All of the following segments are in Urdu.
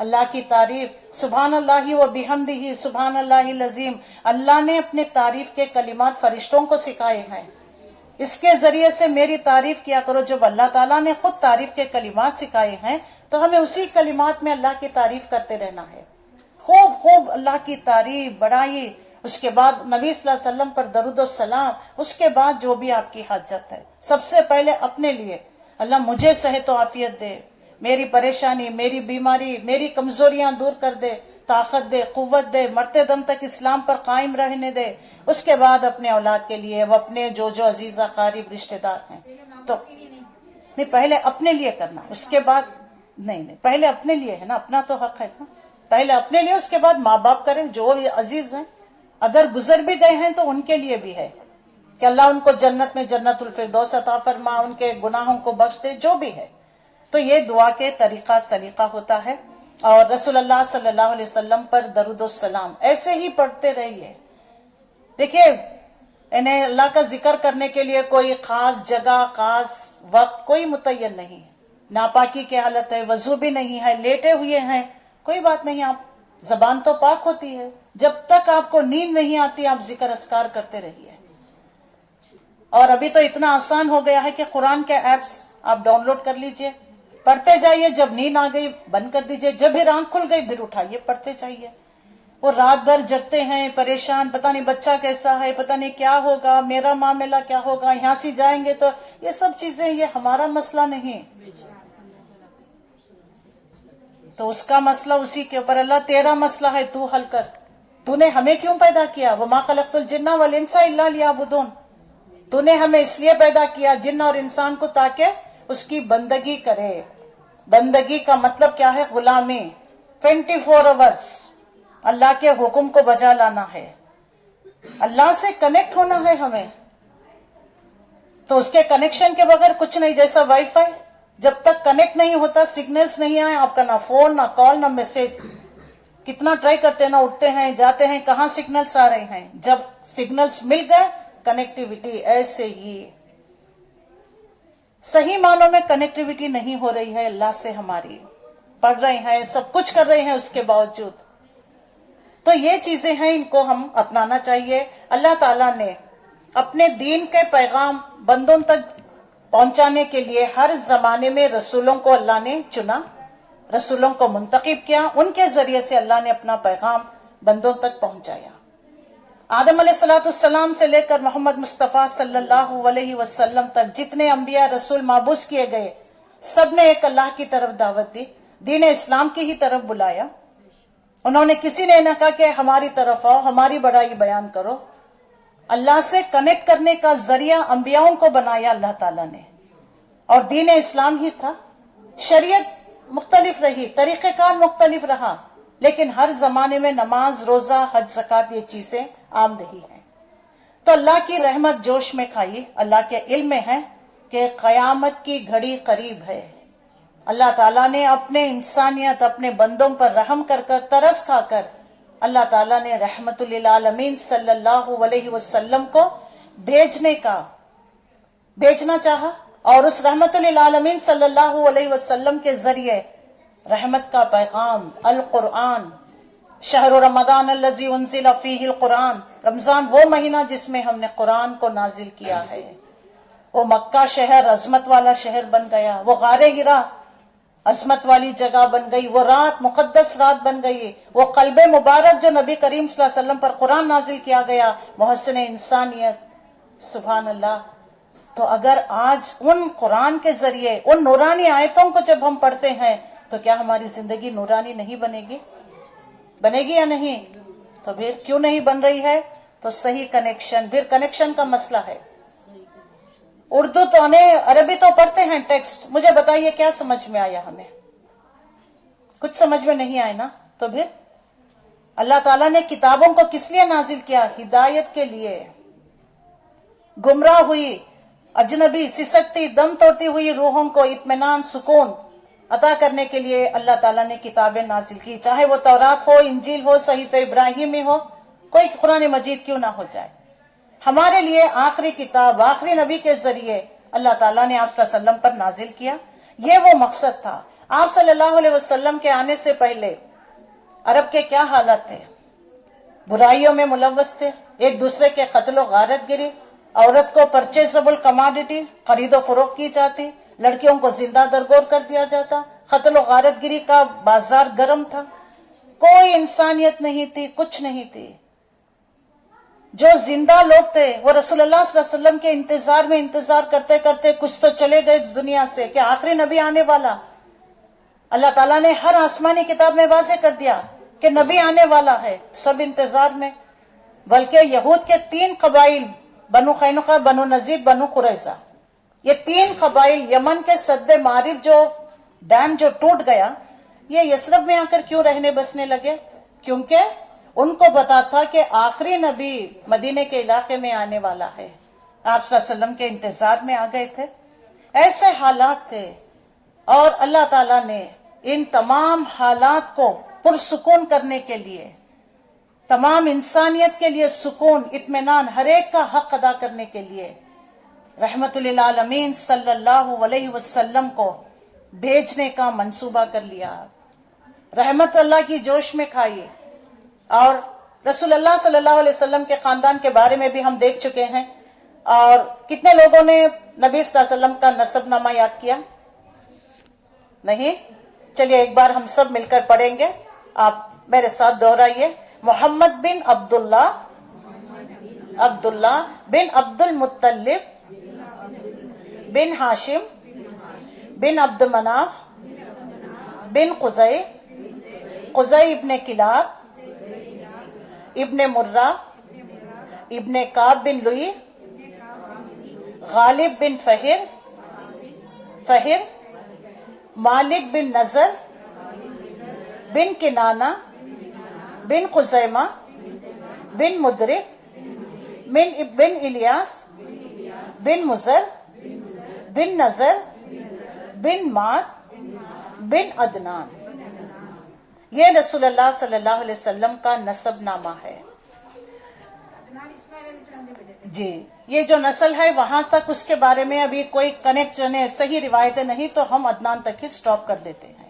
اللہ کی تعریف، سبحان اللہ و بحمدہ سبحان اللہ العظیم، اللہ نے اپنے تعریف کے کلمات فرشتوں کو سکھائے ہیں، اس کے ذریعے سے میری تعریف کیا کرو۔ جب اللہ تعالیٰ نے خود تعریف کے کلمات سکھائے ہیں تو ہمیں اسی کلمات میں اللہ کی تعریف کرتے رہنا ہے، خوب خوب اللہ کی تعریف بڑائی، اس کے بعد نبی صلی اللہ علیہ وسلم پر درود و سلام، اس کے بعد جو بھی آپ کی حاجت ہے سب سے پہلے اپنے لیے، اللہ مجھے صحت و عافیت دے، میری پریشانی، میری بیماری، میری کمزوریاں دور کر دے، طاقت دے، قوت دے، مرتے دم تک اسلام پر قائم رہنے دے۔ اس کے بعد اپنے اولاد کے لیے، وہ اپنے جو عزیزہ قاریب رشتہ دار ہیں، تو نہیں پہلے اپنے لیے کرنا، اس کے بعد نہیں پہلے اپنے لیے ہے نا، اپنا تو حق ہے نا، پہلے اپنے لیے، اس کے بعد ماں باپ کریں جو بھی عزیز ہیں، اگر گزر بھی گئے ہیں تو ان کے لیے بھی ہے کہ اللہ ان کو جنت میں جنت الفردوس عطا فرما، ان کے گناہوں کو بخش دے، جو بھی ہے۔ تو یہ دعا کے طریقہ سلیقہ ہوتا ہے، اور رسول اللہ صلی اللہ علیہ وسلم پر درود السلام ایسے ہی پڑھتے رہیے۔ دیکھیے انہیں اللہ کا ذکر کرنے کے لیے کوئی خاص جگہ، خاص وقت کوئی متعین نہیں، ناپاکی کی حالت ہے، وضو بھی نہیں ہے، لیٹے ہوئے ہیں، کوئی بات نہیں، آپ زبان تو پاک ہوتی ہے، جب تک آپ کو نیند نہیں آتی آپ ذکر اذکار کرتے رہیے۔ اور ابھی تو اتنا آسان ہو گیا ہے کہ قرآن کے ایپس آپ ڈاؤن لوڈ کر لیجئے، پڑھتے جائیے، جب نیند آ گئی بند کر دیجئے، جب بھی آنکھ کھل گئی پھر اٹھائیے پڑھتے جائیے۔ وہ رات بھر جگتے ہیں پریشان، پتہ نہیں بچہ کیسا ہے، پتہ نہیں کیا ہوگا، میرا معاملہ کیا ہوگا، یہاں سے جائیں گے تو یہ سب چیزیں، یہ ہمارا مسئلہ نہیں، تو اس کا مسئلہ اسی کے اوپر، اللہ تیرا مسئلہ ہے تو حل کر، تو نے ہمیں کیوں پیدا کیا، وما خلقت الجن والانس الا لیعبدون، تو نے ہمیں اس لیے پیدا کیا جن اور انسان کو تاکہ اس کی بندگی کرے۔ بندگی کا مطلب کیا ہے؟ غلامی، 24 آورس اللہ کے حکم کو بجا لانا ہے، اللہ سے کنیکٹ ہونا ہے ہمیں، تو اس کے کنیکشن کے بغیر کچھ نہیں، جیسا وائی فائی جب تک کنیکٹ نہیں ہوتا، سگنلز نہیں آئے آپ کا، نہ فون، نہ کال، نہ میسج، کتنا ٹرائی کرتے ہیں، نہ اٹھتے ہیں جاتے ہیں، کہاں سگنلز آ رہے ہیں، جب سگنلز مل گئے کنیکٹیویٹی، ایسے ہی صحیح معنوں میں کنیکٹیویٹی نہیں ہو رہی ہے اللہ سے ہماری، پڑھ رہے ہیں سب کچھ کر رہے ہیں اس کے باوجود، تو یہ چیزیں ہیں، ان کو ہم اپنانا چاہیے۔ اللہ تعالیٰ نے اپنے دین کے پیغام بندوں تک پہنچانے کے لیے ہر زمانے میں رسولوں کو اللہ نے چنا، رسولوں کو منتخب کیا، ان کے ذریعے سے اللہ نے اپنا پیغام بندوں تک پہنچایا۔ آدم علیہ السلام سے لے کر محمد مصطفیٰ صلی اللہ علیہ وسلم تک جتنے انبیاء رسول مابعوث کیے گئے، سب نے ایک اللہ کی طرف دعوت دی، دین اسلام کی ہی طرف بلایا۔ انہوں نے کسی نے نہ کہا کہ ہماری طرف آؤ، ہماری بڑائی بیان کرو، اللہ سے کنیکٹ کرنے کا ذریعہ انبیاؤں کو بنایا اللہ تعالیٰ نے، اور دین اسلام ہی تھا۔ شریعت مختلف رہی، طریقہ کار مختلف رہا، لیکن ہر زمانے میں نماز، روزہ، حج، زکوٰۃ یہ چیزیں عام رہی ہیں۔ تو اللہ کی رحمت جوش میں کھائی، اللہ کے علم میں ہے کہ قیامت کی گھڑی قریب ہے، اللہ تعالیٰ نے اپنے انسانیت، اپنے بندوں پر رحم کر کر، ترس کھا کر، اللہ تعالیٰ نے رحمت للعالمین صلی اللہ علیہ وسلم کو بھیجنا چاہا، اور اس رحمت للعالمین صلی اللہ علیہ وسلم کے ذریعے رحمت کا پیغام القرآن، شہر رمضان الذی انزل فیہ القرآن، رمضان وہ مہینہ جس میں ہم نے قرآن کو نازل کیا ہے، وہ مکہ شہر عظمت والا شہر بن گیا، وہ غار حرا عظمت والی جگہ بن گئی، وہ رات مقدس رات بن گئی، وہ قلب مبارک جو نبی کریم صلی اللہ علیہ وسلم پر قرآن نازل کیا گیا، محسن انسانیت، سبحان اللہ۔ تو اگر آج ان قرآن کے ذریعے ان نورانی آیتوں کو جب ہم پڑھتے ہیں تو کیا ہماری زندگی نورانی نہیں بنے گی؟ بنے گی یا نہیں؟ تو پھر کیوں نہیں بن رہی ہے؟ تو صحیح کنیکشن، پھر کنیکشن کا مسئلہ ہے۔ اردو تو ہمیں، عربی تو پڑھتے ہیں ٹیکسٹ، مجھے بتائیے کیا سمجھ میں آیا؟ ہمیں کچھ سمجھ میں نہیں آئے نا؟ تو پھر اللہ تعالیٰ نے کتابوں کو کس لیے نازل کیا؟ ہدایت کے لیے۔ گمراہ ہوئی، اجنبی، سسکتی، دم توڑتی ہوئی روحوں کو اطمینان، سکون عطا کرنے کے لیے اللہ تعالیٰ نے کتابیں نازل کی، چاہے وہ تورات ہو، انجیل ہو، صحیفہ ابراہیمی ہو، کوئی قرآن مجید کیوں نہ ہو جائے۔ ہمارے لیے آخری کتاب، آخری نبی کے ذریعے اللہ تعالیٰ نے آپ صلی اللہ علیہ وسلم پر نازل کیا، یہ وہ مقصد تھا۔ آپ صلی اللہ علیہ وسلم کے آنے سے پہلے عرب کے کیا حالات تھے؟ برائیوں میں ملوث تھے، ایک دوسرے کے قتل و غارت گری، عورت کو پرچیزبل کماڈیٹی خرید و فروخت کی جاتی، لڑکیوں کو زندہ درگور کر دیا جاتا، قتل و غارت گری کا بازار گرم تھا، کوئی انسانیت نہیں تھی، کچھ نہیں تھی۔ جو زندہ لوگ تھے وہ رسول اللہ صلی اللہ علیہ وسلم کے انتظار کرتے کرتے کچھ تو چلے گئے اس دنیا سے کہ آخری نبی آنے والا۔ اللہ تعالیٰ نے ہر آسمانی کتاب میں واضح کر دیا کہ نبی آنے والا ہے، سب انتظار میں۔ بلکہ یہود کے 3 قبائل، بنو قینقاع، بنو نذیر، بنو قریظہ، یہ 3 قبائل یمن کے سد معارف جو ڈیم جو ٹوٹ گیا، یہ یثرب میں آ کر کیوں رہنے بسنے لگے؟ کیونکہ ان کو پتا تھا کہ آخری نبی مدینے کے علاقے میں آنے والا ہے۔ آپ صلی اللہ علیہ وسلم کے انتظار میں آ گئے تھے۔ ایسے حالات تھے، اور اللہ تعالیٰ نے ان تمام حالات کو پرسکون کرنے کے لیے، تمام انسانیت کے لیے سکون، اطمینان، ہر ایک کا حق ادا کرنے کے لیے رحمت للعالمین صلی اللہ علیہ وسلم کو بھیجنے کا منصوبہ کر لیا۔ رحمت اللہ کی جوش میں کھائیے۔ اور رسول اللہ صلی اللہ علیہ وسلم کے خاندان کے بارے میں بھی ہم دیکھ چکے ہیں، اور کتنے لوگوں نے نبی صلی اللہ علیہ وسلم کا نسب نامہ یاد کیا؟ نہیں؟ چلیے ایک بار ہم سب مل کر پڑھیں گے، آپ میرے ساتھ دہرائیے۔ محمد بن عبداللہ بن عبد المطلب بن ہاشم بن عبد مناف بن قزی ابن کلاب ابن مرہ ابن کعب بن لوئی غالب بن فہر مالک بن نضر بن کنانہ بن خزیمہ بن مدرک بن الیاس بن مزر بن نضر بن مات بن عدنان۔ یہ رسول اللہ صلی اللہ علیہ وسلم کا نسب نامہ ہے۔ جی، یہ جو نسل ہے وہاں تک اس کے بارے میں ابھی کوئی کنیکشن ہے، صحیح روایتیں نہیں، تو ہم عدنان تک ہی سٹاپ کر دیتے ہیں۔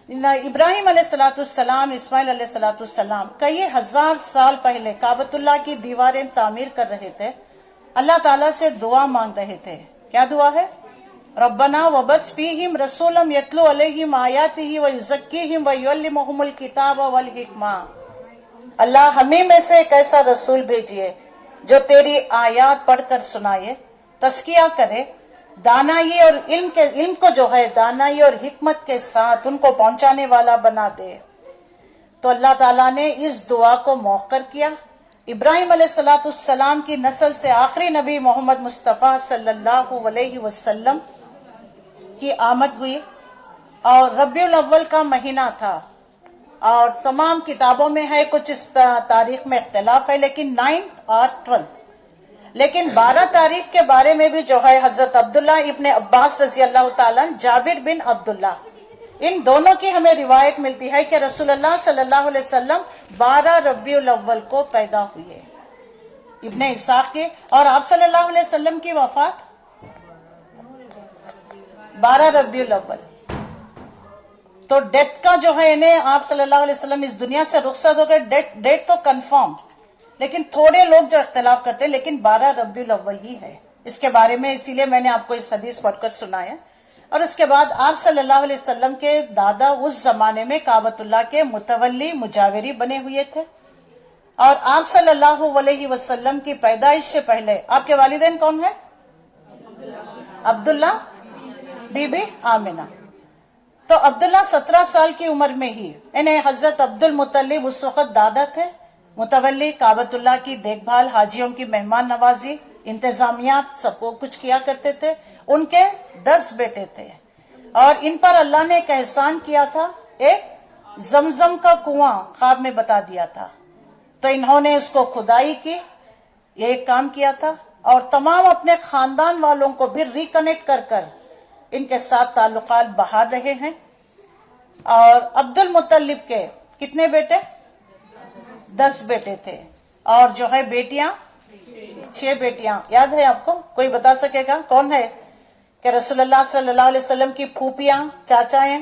ابراہیم علیہ السلام، اسماعیل علیہ السلام کئی ہزار سال پہلے کعبۃ اللہ کی دیواریں تعمیر کر رہے تھے، اللہ تعالیٰ سے دعا مانگ رہے تھے۔ کیا دعا ہے؟ ربنا وبس فیہم رسولا یتلو علیہم آیاتہ ویزکیہم ویعلمہم الکتاب والحکمہ۔ اللہ ہمیں میں سے ایک ایسا رسول بھیجیے جو تیری آیات پڑھ کر سنائے، تزکیہ کرے، دانائی اور علم کو جو ہے دانائی اور حکمت کے ساتھ ان کو پہنچانے والا بنا دے۔ تو اللہ تعالیٰ نے اس دعا کو موخر کیا۔ ابراہیم علیہ السلام کی نسل سے آخری نبی محمد مصطفیٰ صلی اللہ علیہ وسلم کی آمد ہوئی، اور ربیع الاول کا مہینہ تھا، اور تمام کتابوں میں ہے، کچھ اس تاریخ میں اختلاف ہے، لیکن 9 اور 12، لیکن 12 تاریخ کے بارے میں بھی جو ہے حضرت عبداللہ ابن عباس رضی اللہ تعالیٰ، جابر بن عبداللہ، ان دونوں کی ہمیں روایت ملتی ہے کہ رسول اللہ صلی اللہ علیہ وسلم 12 ربیع الاول کو پیدا ہوئے، ابن اسحاق کے، اور آپ صلی اللہ علیہ وسلم کی وفات 12 ربیع الاول۔ تو ڈیتھ کا جو ہے انہیں آپ صلی اللہ علیہ وسلم اس دنیا سے رخصت ہو گئے، ڈیٹ تو کنفرم، لیکن تھوڑے لوگ جو اختلاف کرتے ہیں، لیکن 12 ربیع الاول ہی ہے اس کے بارے میں، اسی لیے میں نے آپ کو اس حدیث پڑھ کر سنایا۔ اور اس کے بعد آپ صلی اللہ علیہ وسلم کے دادا اس زمانے میں کعبۃ اللہ کے متولی مجاوری بنے ہوئے تھے، اور آپ صلی اللہ علیہ وسلم کی پیدائش سے پہلے آپ کے والدین کون ہیں؟ عبداللہ، بی بی آمنہ۔ تو عبداللہ 17 سال کی عمر میں ہی انہیں حضرت عبد المطلب اس وقت دادا تھے، متولی کعبۃ اللہ کی دیکھ بھال، حاجیوں کی مہمان نوازی، انتظامیات سب کو کچھ کیا کرتے تھے۔ ان کے 10 بیٹے تھے، اور ان پر اللہ نے ایک احسان کیا تھا، ایک زمزم کا کنواں خواب میں بتا دیا تھا، تو انہوں نے اس کو کھدائی کی، یہ ایک کام کیا تھا، اور تمام اپنے خاندان والوں کو بھی ریکنیکٹ کر کر ان کے ساتھ تعلقات بحال رہے ہیں۔ اور عبد المطلب کے کتنے بیٹے؟ 10 بیٹے تھے، اور جو ہے بیٹیاں 6 بیٹیاں۔ یاد ہے آپ کو؟ کوئی بتا سکے گا کون ہے؟ کہ رسول اللہ صلی اللہ علیہ وسلم کی پھوپھیاں، چاچا ہیں،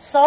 100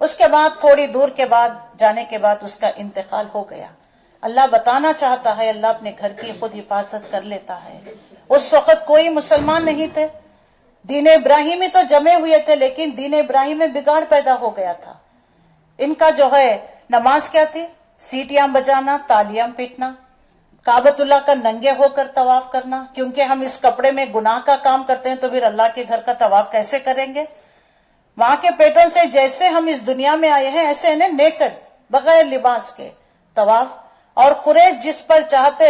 اس کے بعد تھوڑی دور کے بعد جانے کے بعد اس کا انتقال ہو گیا. اللہ بتانا چاہتا ہے اللہ اپنے گھر کی خود حفاظت کر لیتا ہے. اس وقت کوئی مسلمان نہیں تھے, دین ابراہیمی تو جمے ہوئے تھے, لیکن دین ابراہیم میں بگاڑ پیدا ہو گیا تھا. ان کا جو ہے نماز کیا تھی؟ سیٹیاں بجانا, تالیاں پیٹنا, کعبۃ اللہ کا ننگے ہو کر طواف کرنا. کیونکہ ہم اس کپڑے میں گناہ کا کام کرتے ہیں تو پھر اللہ کے گھر کا طواف کیسے کریں گے؟ وہاں کے پیٹوں سے جیسے ہم اس دنیا میں آئے ہیں ایسے انہیں نیکڈ بغیر لباس کے طواف. اور قریش جس پر چاہتے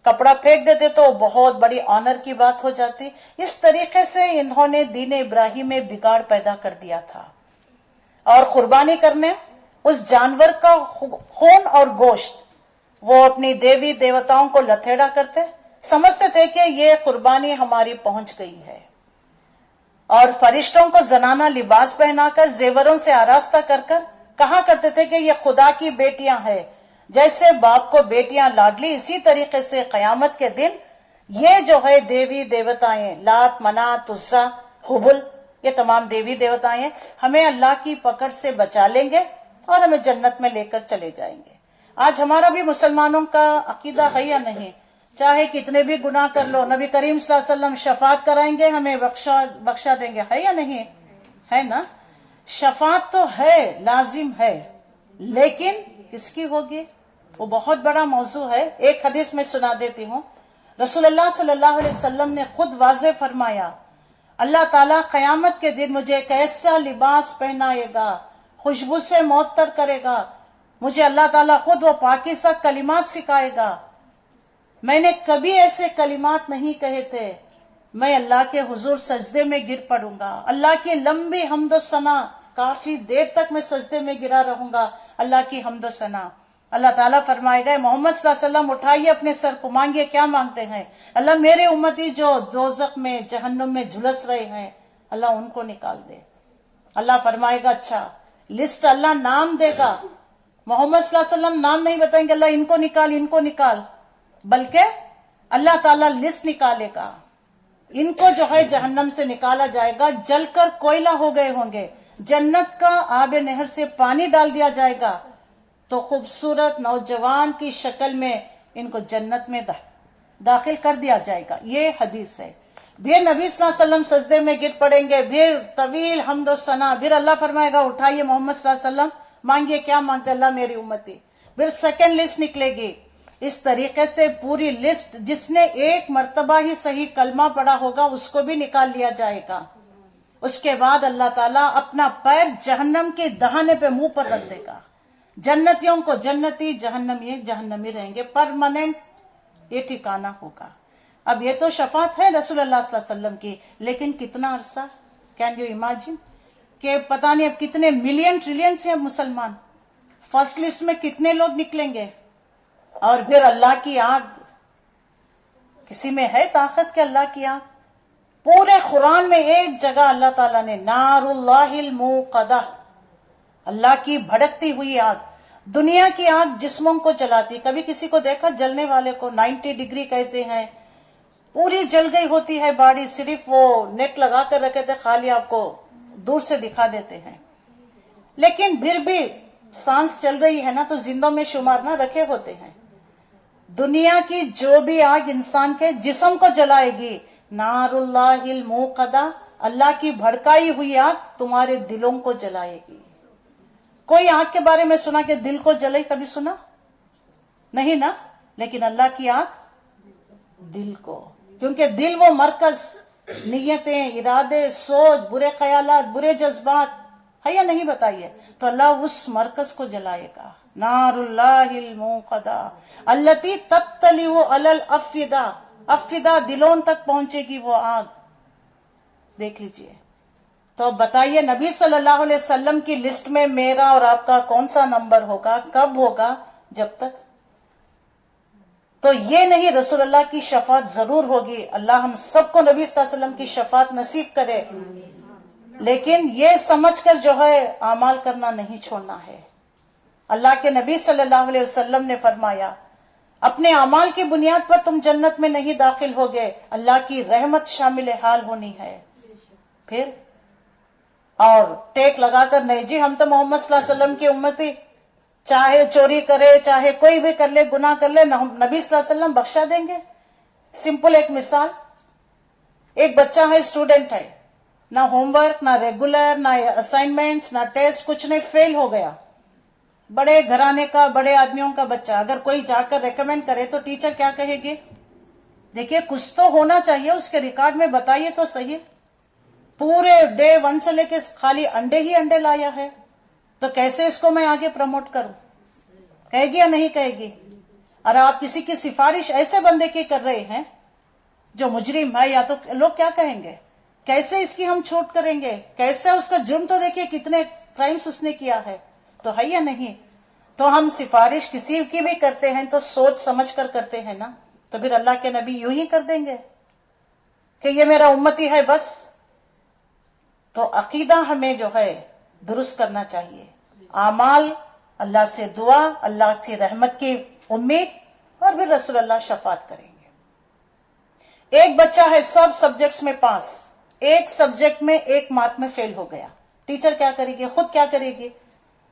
کپڑا پھینک دیتے تو بہت بڑی آنر کی بات ہو جاتی. اس طریقے سے انہوں نے دین ابراہیم میں بگاڑ پیدا کر دیا تھا. اور قربانی کرنے, اس جانور کا خون اور گوشت وہ اپنی دیوی دیوتاؤں کو لتھیڑا کرتے, سمجھتے تھے کہ یہ قربانی ہماری پہنچ گئی ہے. اور فرشتوں کو زنانہ لباس پہنا کر زیوروں سے آراستہ کر کر کہا کرتے تھے کہ یہ خدا کی بیٹیاں ہیں. جیسے باپ کو بیٹیاں لاڈلی, اسی طریقے سے قیامت کے دن یہ جو ہے دیوی دیوتائیں لات, منات, عزا, حبل, یہ تمام دیوی دیوتائیں ہمیں اللہ کی پکڑ سے بچا لیں گے اور ہمیں جنت میں لے کر چلے جائیں گے. آج ہمارا بھی مسلمانوں کا عقیدہ ہے یا نہیں؟ چاہے کتنے بھی گناہ کر لو, نبی کریم صلی اللہ علیہ وسلم شفاعت کرائیں گے, ہمیں بخشا دیں گے, ہے یا نہیں؟ ہے نا. شفاعت تو ہے, لازم ہے, لیکن کس کی ہوگی وہ بہت بڑا موضوع ہے. ایک حدیث میں سنا دیتی ہوں. رسول اللہ صلی اللہ علیہ وسلم نے خود واضح فرمایا, اللہ تعالیٰ قیامت کے دن مجھے ایک ایسا لباس پہنائے گا, خوشبو سے معطر کرے گا, مجھے اللہ تعالیٰ خود وہ پاکیزہ کلمات سکھائے گا. میں نے کبھی ایسے کلمات نہیں کہے تھے. میں اللہ کے حضور سجدے میں گر پڑوں گا, اللہ کی لمبی حمد و ثنا, کافی دیر تک میں سجدے میں گرا رہوں گا, اللہ کی حمد و ثنا. اللہ تعالیٰ فرمائے گا محمد صلی اللہ علیہ وسلم اٹھائیے اپنے سر کو, مانگیے کیا مانگتے ہیں. اللہ میرے امتی جو دوزخ میں جہنم میں جھلس رہے ہیں اللہ ان کو نکال دے. اللہ فرمائے گا اچھا, لسٹ اللہ نام دے گا. محمد صلی اللہ علیہ وسلم نام نہیں بتائیں گے اللہ ان کو نکال ان کو نکال, بلکہ اللہ تعالیٰ لسٹ نکالے گا. ان کو جو ہے جہنم سے نکالا جائے گا, جل کر کوئلہ ہو گئے ہوں گے, جنت کا آب نہر سے پانی ڈال دیا جائے گا تو خوبصورت نوجوان کی شکل میں ان کو جنت میں داخل کر دیا جائے گا. یہ حدیث ہے. پھر نبی صلی اللہ علیہ وسلم سجدے میں گر پڑیں گے, پھر طویل حمد و ثنا, پھر اللہ فرمائے گا اٹھائیے محمد صلی اللہ علیہ وسلم مانگیے کیا مانگتے اللہ میری امتی. پھر سیکنڈ لسٹ نکلے گی. اس طریقے سے پوری لسٹ, جس نے ایک مرتبہ ہی صحیح کلمہ پڑھا ہوگا اس کو بھی نکال لیا جائے گا. اس کے بعد اللہ تعالیٰ اپنا پیر جہنم کے دہانے پہ منہ پر رکھ دے گا. جنتیوں کو جنتی, جہنمی جہنمی رہیں گے, پرماننٹ یہ ٹھکانہ ہوگا. اب یہ تو شفاعت ہے رسول اللہ صلی اللہ علیہ وسلم کی, لیکن کتنا عرصہ, کین یو امیجن کہ پتہ نہیں اب کتنے ملین ٹریلین سے اب مسلمان, فرسٹ لسٹ میں کتنے لوگ نکلیں گے. اور پھر اللہ کی آگ, کسی میں ہے طاقت کہ اللہ کی آگ؟ پورے قرآن میں ایک جگہ اللہ تعالیٰ نے نار اللہ الموقدہ, اللہ کی بھڑکتی ہوئی آگ. دنیا کی آگ جسموں کو جلاتی, کبھی کسی کو دیکھا جلنے والے کو 90 ڈگری کہتے ہیں, پوری جل گئی ہوتی ہے باڈی, صرف وہ نیٹ لگا کر رکھے تھے خالی آپ کو دور سے دکھا دیتے ہیں. لیکن پھر بھی سانس چل رہی ہے نا تو زندوں میں شمار نہ رکھے ہوتے ہیں. دنیا کی جو بھی آگ انسان کے جسم کو جلائے گی, نار اللہ الموقدہ, اللہ کی بھڑکائی ہوئی آگ تمہارے دلوں کو جلائے گی. کوئی آگ کے بارے میں سنا کہ دل کو جلے, کبھی سنا نہیں نا, لیکن اللہ کی آگ دل کو, کیونکہ دل وہ مرکز, نیتیں, ارادے, سوچ, برے خیالات, برے جذبات ہے یا نہیں بتائیے, تو اللہ اس مرکز کو جلائے گا. نار اللہ الموقدہ التی تطلع علی الافئدہ, افئدہ دلوں تک پہنچے گی وہ آگ. دیکھ لیجئے. تو بتائیے نبی صلی اللہ علیہ وسلم کی لسٹ میں میرا اور آپ کا کون سا نمبر ہوگا, کب ہوگا, جب تک. تو یہ نہیں, رسول اللہ کی شفاعت ضرور ہوگی. اللہ ہم سب کو نبی صلی اللہ علیہ وسلم کی شفاعت نصیب کرے, لیکن یہ سمجھ کر جو ہے اعمال کرنا نہیں چھوڑنا ہے. اللہ کے نبی صلی اللہ علیہ وسلم نے فرمایا اپنے اعمال کی بنیاد پر تم جنت میں نہیں داخل ہوگے, اللہ کی رحمت شامل حال ہونی ہے. پھر اور ٹیک لگا کر نہیں جی ہم تو محمد صلی اللہ علیہ وسلم کی امتی، چاہے چوری کرے چاہے کوئی بھی کر لے گناہ کر لے نبی صلی اللہ علیہ وسلم بخشا دیں گے. سمپل ایک مثال، ایک بچہ ہے اسٹوڈنٹ ہے، نہ ہوم ورک نہ ریگولر نہ اسائنمنٹس نہ ٹیسٹ کچھ نہیں، فیل ہو گیا، بڑے گھرانے کا بڑے آدمیوں کا بچہ، اگر کوئی جا کر ریکمینڈ کرے تو ٹیچر کیا کہے گی؟ دیکھیے کچھ تو ہونا چاہیے اس کے ریکارڈ میں، بتائیے تو صحیح. پورے ڈے 1 سے لے کے خالی انڈے ہی انڈے لایا ہے، تو کیسے اس کو میں آگے پروموٹ کروں؟ کہے گی یا نہیں کہے گی؟ اور آپ کسی کی سفارش ایسے بندے کی کر رہے ہیں جو مجرم ہے، یا تو لوگ کیا کہیں گے؟ کیسے اس کی ہم چھوٹ کریں گے؟ کیسے اس کا جرم تو دیکھیے کتنے کرائمز اس نے کیا ہے، تو ہے یا نہیں؟ تو ہم سفارش کسی کی بھی کرتے ہیں تو سوچ سمجھ کر کرتے ہیں نا. تو پھر اللہ کے نبی یوں ہی کر دیں گے کہ یہ میرا امتی ہے بس؟ تو عقیدہ ہمیں جو ہے درست کرنا چاہیے، اعمال اللہ سے دعا، اللہ کی رحمت کی امید، اور پھر رسول اللہ شفاعت کریں گے. ایک بچہ ہے سب سبجیکٹس میں پاس، ایک سبجیکٹ میں 1 مارک میں فیل ہو گیا، ٹیچر کیا کرے گی؟ خود کیا کرے گی؟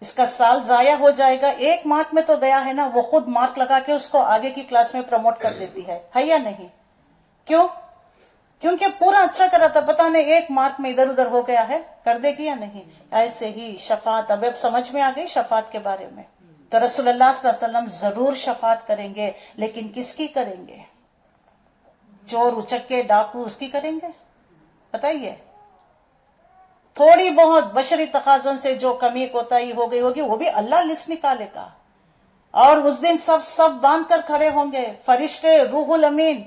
اس کا سال ضائع ہو جائے گا. 1 مارک میں تو گیا ہے نا، وہ خود مارک لگا کے اس کو آگے کی کلاس میں پروموٹ کر دیتی ہے یا نہیں؟ کیوں؟ کیونکہ پورا اچھا کرا تھا، پتہ نہیں 1 مارک میں ادھر ادھر ہو گیا ہے، کر دے گی یا نہیں؟ ایسے ہی شفاعت، اب سمجھ میں آ گئی شفاعت کے بارے میں. تو رسول اللہ صلی اللہ علیہ وسلم ضرور شفاعت کریں گے، لیکن کس کی کریں گے؟ چور اچکے ڈاکو اس کی کریں گے؟ بتائیے. تھوڑی بہت بشری تقاضوں سے جو کمی کوتاہی ہو گئی ہوگی وہ بھی اللہ لسٹ نکالے گا، اور اس دن سب باندھ کر کھڑے ہوں گے، فرشتے، روح الامین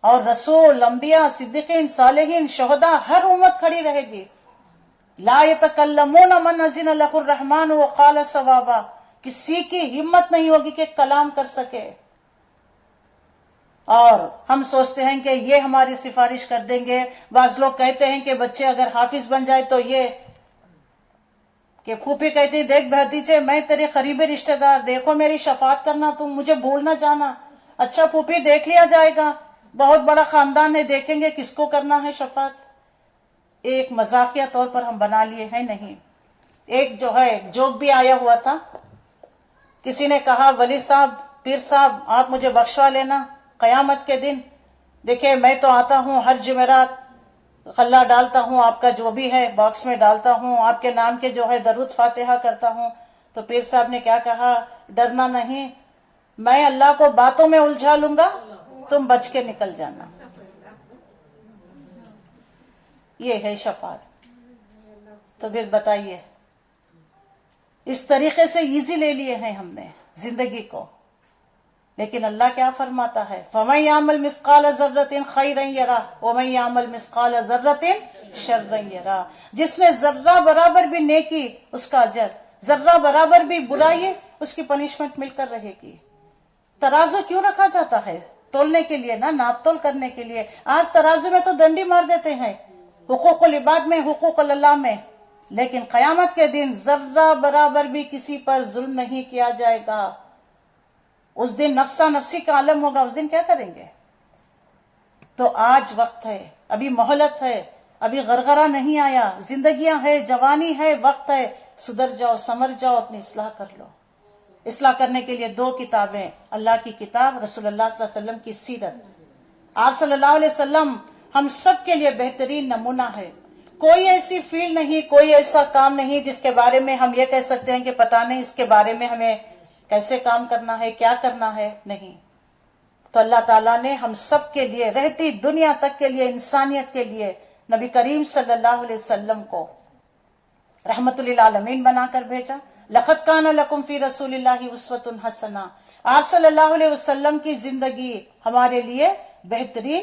اور رسول، انبیاء، صدیقین، صالحین، شہداء، ہر امت کھڑی رہے گی. لا یتکلمون من اذن له الرحمن وقال صوابا، کسی کی ہمت نہیں ہوگی کہ کلام کر سکے. اور ہم سوچتے ہیں کہ یہ ہماری سفارش کر دیں گے. بعض لوگ کہتے ہیں کہ بچے اگر حافظ بن جائے تو یہ کہ پھوپھی کہتی دیکھ بھتیجے میں تیرے قریبی رشتہ دار، دیکھو میری شفاعت کرنا، تم مجھے بھول نہ جانا. اچھا پھوپھی دیکھ لیا جائے گا، بہت بڑا خاندان ہے، دیکھیں گے کس کو کرنا ہے شفاعت. ایک مذاقیہ طور پر ہم بنا لیے ہیں. نہیں، ایک جو ہے جوک بھی آیا ہوا تھا، کسی نے کہا ولی صاحب، پیر صاحب آپ مجھے بخشوا لینا قیامت کے دن، دیکھیں میں تو آتا ہوں ہر جمعرات، خلا ڈالتا ہوں آپ کا جو بھی ہے باکس میں ڈالتا ہوں، آپ کے نام کے جو ہے درود فاتحہ کرتا ہوں. تو پیر صاحب نے کیا کہا؟ ڈرنا نہیں، میں اللہ کو باتوں میں الجھا لوں گا، تم بچ کے نکل جانا. یہ ہے شفاعت. تو پھر بتائیے، اس طریقے سے ایزی لے لیے ہیں ہم نے زندگی کو. لیکن اللہ کیا فرماتا ہے؟ فَمَن يَعْمَلْ مِثْقَالَ ذَرَّةٍ خَيْرًا يَرَهُ وَمَن يَعْمَلْ مِثْقَالَ ذَرَّةٍ شَرًّا يَرَهُ. جس نے ذرہ برابر بھی نیکی اس کا اجر، ذرہ برابر بھی برائی اس کی پنشمنٹ مل کر رہے گی. ترازو کیوں رکھا جاتا ہے؟ تولنے کے لیے نا، ناپ تول کرنے کے لیے. آج ترازو میں تو ڈنڈی مار دیتے ہیں، حقوق العباد میں، حقوق اللہ میں، لیکن قیامت کے دن ذرہ برابر بھی کسی پر ظلم نہیں کیا جائے گا. اس دن نفسا نفسی کا عالم ہوگا، اس دن کیا کریں گے؟ تو آج وقت ہے، ابھی مہلت ہے، ابھی غرغرہ نہیں آیا، زندگیاں ہے، جوانی ہے، وقت ہے، سدھر جاؤ، سمر جاؤ، اپنی اصلاح کر لو. اصلاح کرنے کے لیے 2 کتابیں، اللہ کی کتاب، رسول اللہ صلی اللہ علیہ وسلم کی سیرت. آپ صلی اللہ علیہ وسلم ہم سب کے لیے بہترین نمونہ ہے. کوئی ایسی فیلڈ نہیں، کوئی ایسا کام نہیں جس کے بارے میں ہم یہ کہہ سکتے ہیں کہ پتہ نہیں اس کے بارے میں ہمیں کیسے کام کرنا ہے، کیا کرنا ہے. نہیں. تو اللہ تعالیٰ نے ہم سب کے لیے، رہتی دنیا تک کے لیے، انسانیت کے لیے نبی کریم صلی اللہ علیہ وسلم کو رحمت للعالمین بنا کر بھیجا. لَقَدْ كَانَ لَكُمْ فِي رَسُولِ اللَّهِ أُسْوَةٌ حَسَنَةٌ. آپ صلی اللہ علیہ وسلم کی زندگی ہمارے لیے بہترین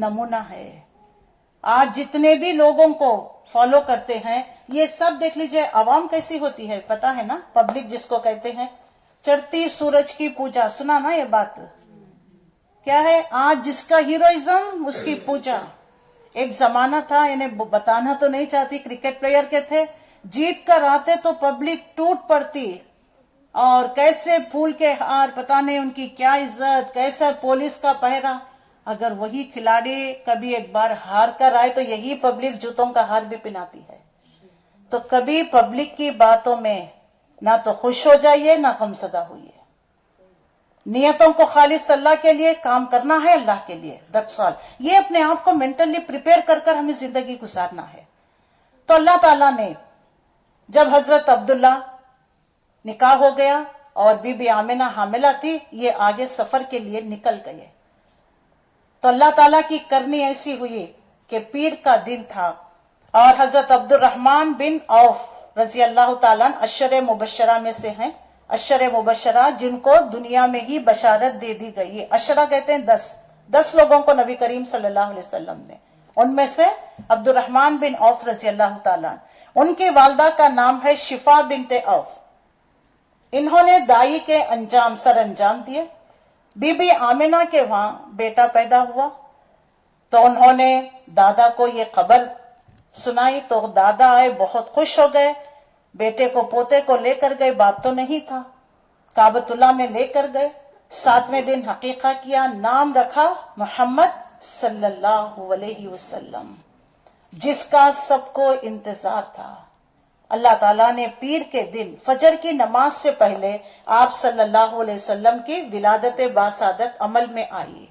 نمونہ ہے. آج جتنے بھی لوگوں کو فالو کرتے ہیں، یہ سب دیکھ لیجئے عوام کیسی ہوتی ہے، پتا ہے نا، پبلک جس کو کہتے ہیں. چڑھتی سورج کی پوجا، سنا نا یہ بات؟ کیا ہے آج جس کا ہیروئزم اس کی پوجا. ایک زمانہ تھا، انہیں بتانا تو نہیں چاہتی، کرکٹ پلیئر کے تھے، جیت کر آتے تو پبلک ٹوٹ پڑتی، اور کیسے پھول کے ہار، پتہ نہیں ان کی کیا عزت، کیسا پولیس کا پہرا. اگر وہی کھلاڑی کبھی ایک بار ہار کر آئے تو یہی پبلک جوتوں کا ہار بھی پہناتی ہے. تو کبھی پبلک کی باتوں میں نہ تو خوش ہو جائیے نہ غمزدہ ہوئیے. نیتوں کو خالص اللہ کے لیے کام کرنا ہے, اللہ کے لیے, دیٹس آل. یہ اپنے آپ کو مینٹلی پریپیئر کر کر ہمیں زندگی گزارنا ہے. تو اللہ تعالیٰ نے جب حضرت عبداللہ نکاح ہو گیا اور بی بی آمنہ حاملہ تھی, یہ آگے سفر کے لیے نکل گئے. تو اللہ تعالیٰ کی کرنی ایسی ہوئی کہ پیر کا دن تھا اور حضرت عبد الرحمن بن عوف رضی اللہ تعالیٰ عشر مبشرہ میں سے ہیں. عشر مبشرہ جن کو دنیا میں ہی بشارت دے دی گئی. عشرہ کہتے ہیں 10 لوگوں کو نبی کریم صلی اللہ علیہ وسلم نے. ان میں سے عبد الرحمن بن عوف رضی اللہ تعالیٰ, ان کی والدہ کا نام ہے شفا بنت عوف. انہوں نے دائی کے سر انجام دیے. بی بی آمنہ کے وہاں بیٹا پیدا ہوا تو انہوں نے دادا کو یہ خبر سنائی تو دادا آئے, بہت خوش ہو گئے. بیٹے کو پوتے کو لے کر گئے, باپ تو نہیں تھا, کعبۃ اللہ میں لے کر گئے. 7ویں دن حقیقہ کیا, نام رکھا محمد صلی اللہ علیہ وسلم, جس کا سب کو انتظار تھا. اللہ تعالیٰ نے پیر کے دن فجر کی نماز سے پہلے آپ صلی اللہ علیہ وسلم کی ولادت باسعادت عمل میں آئی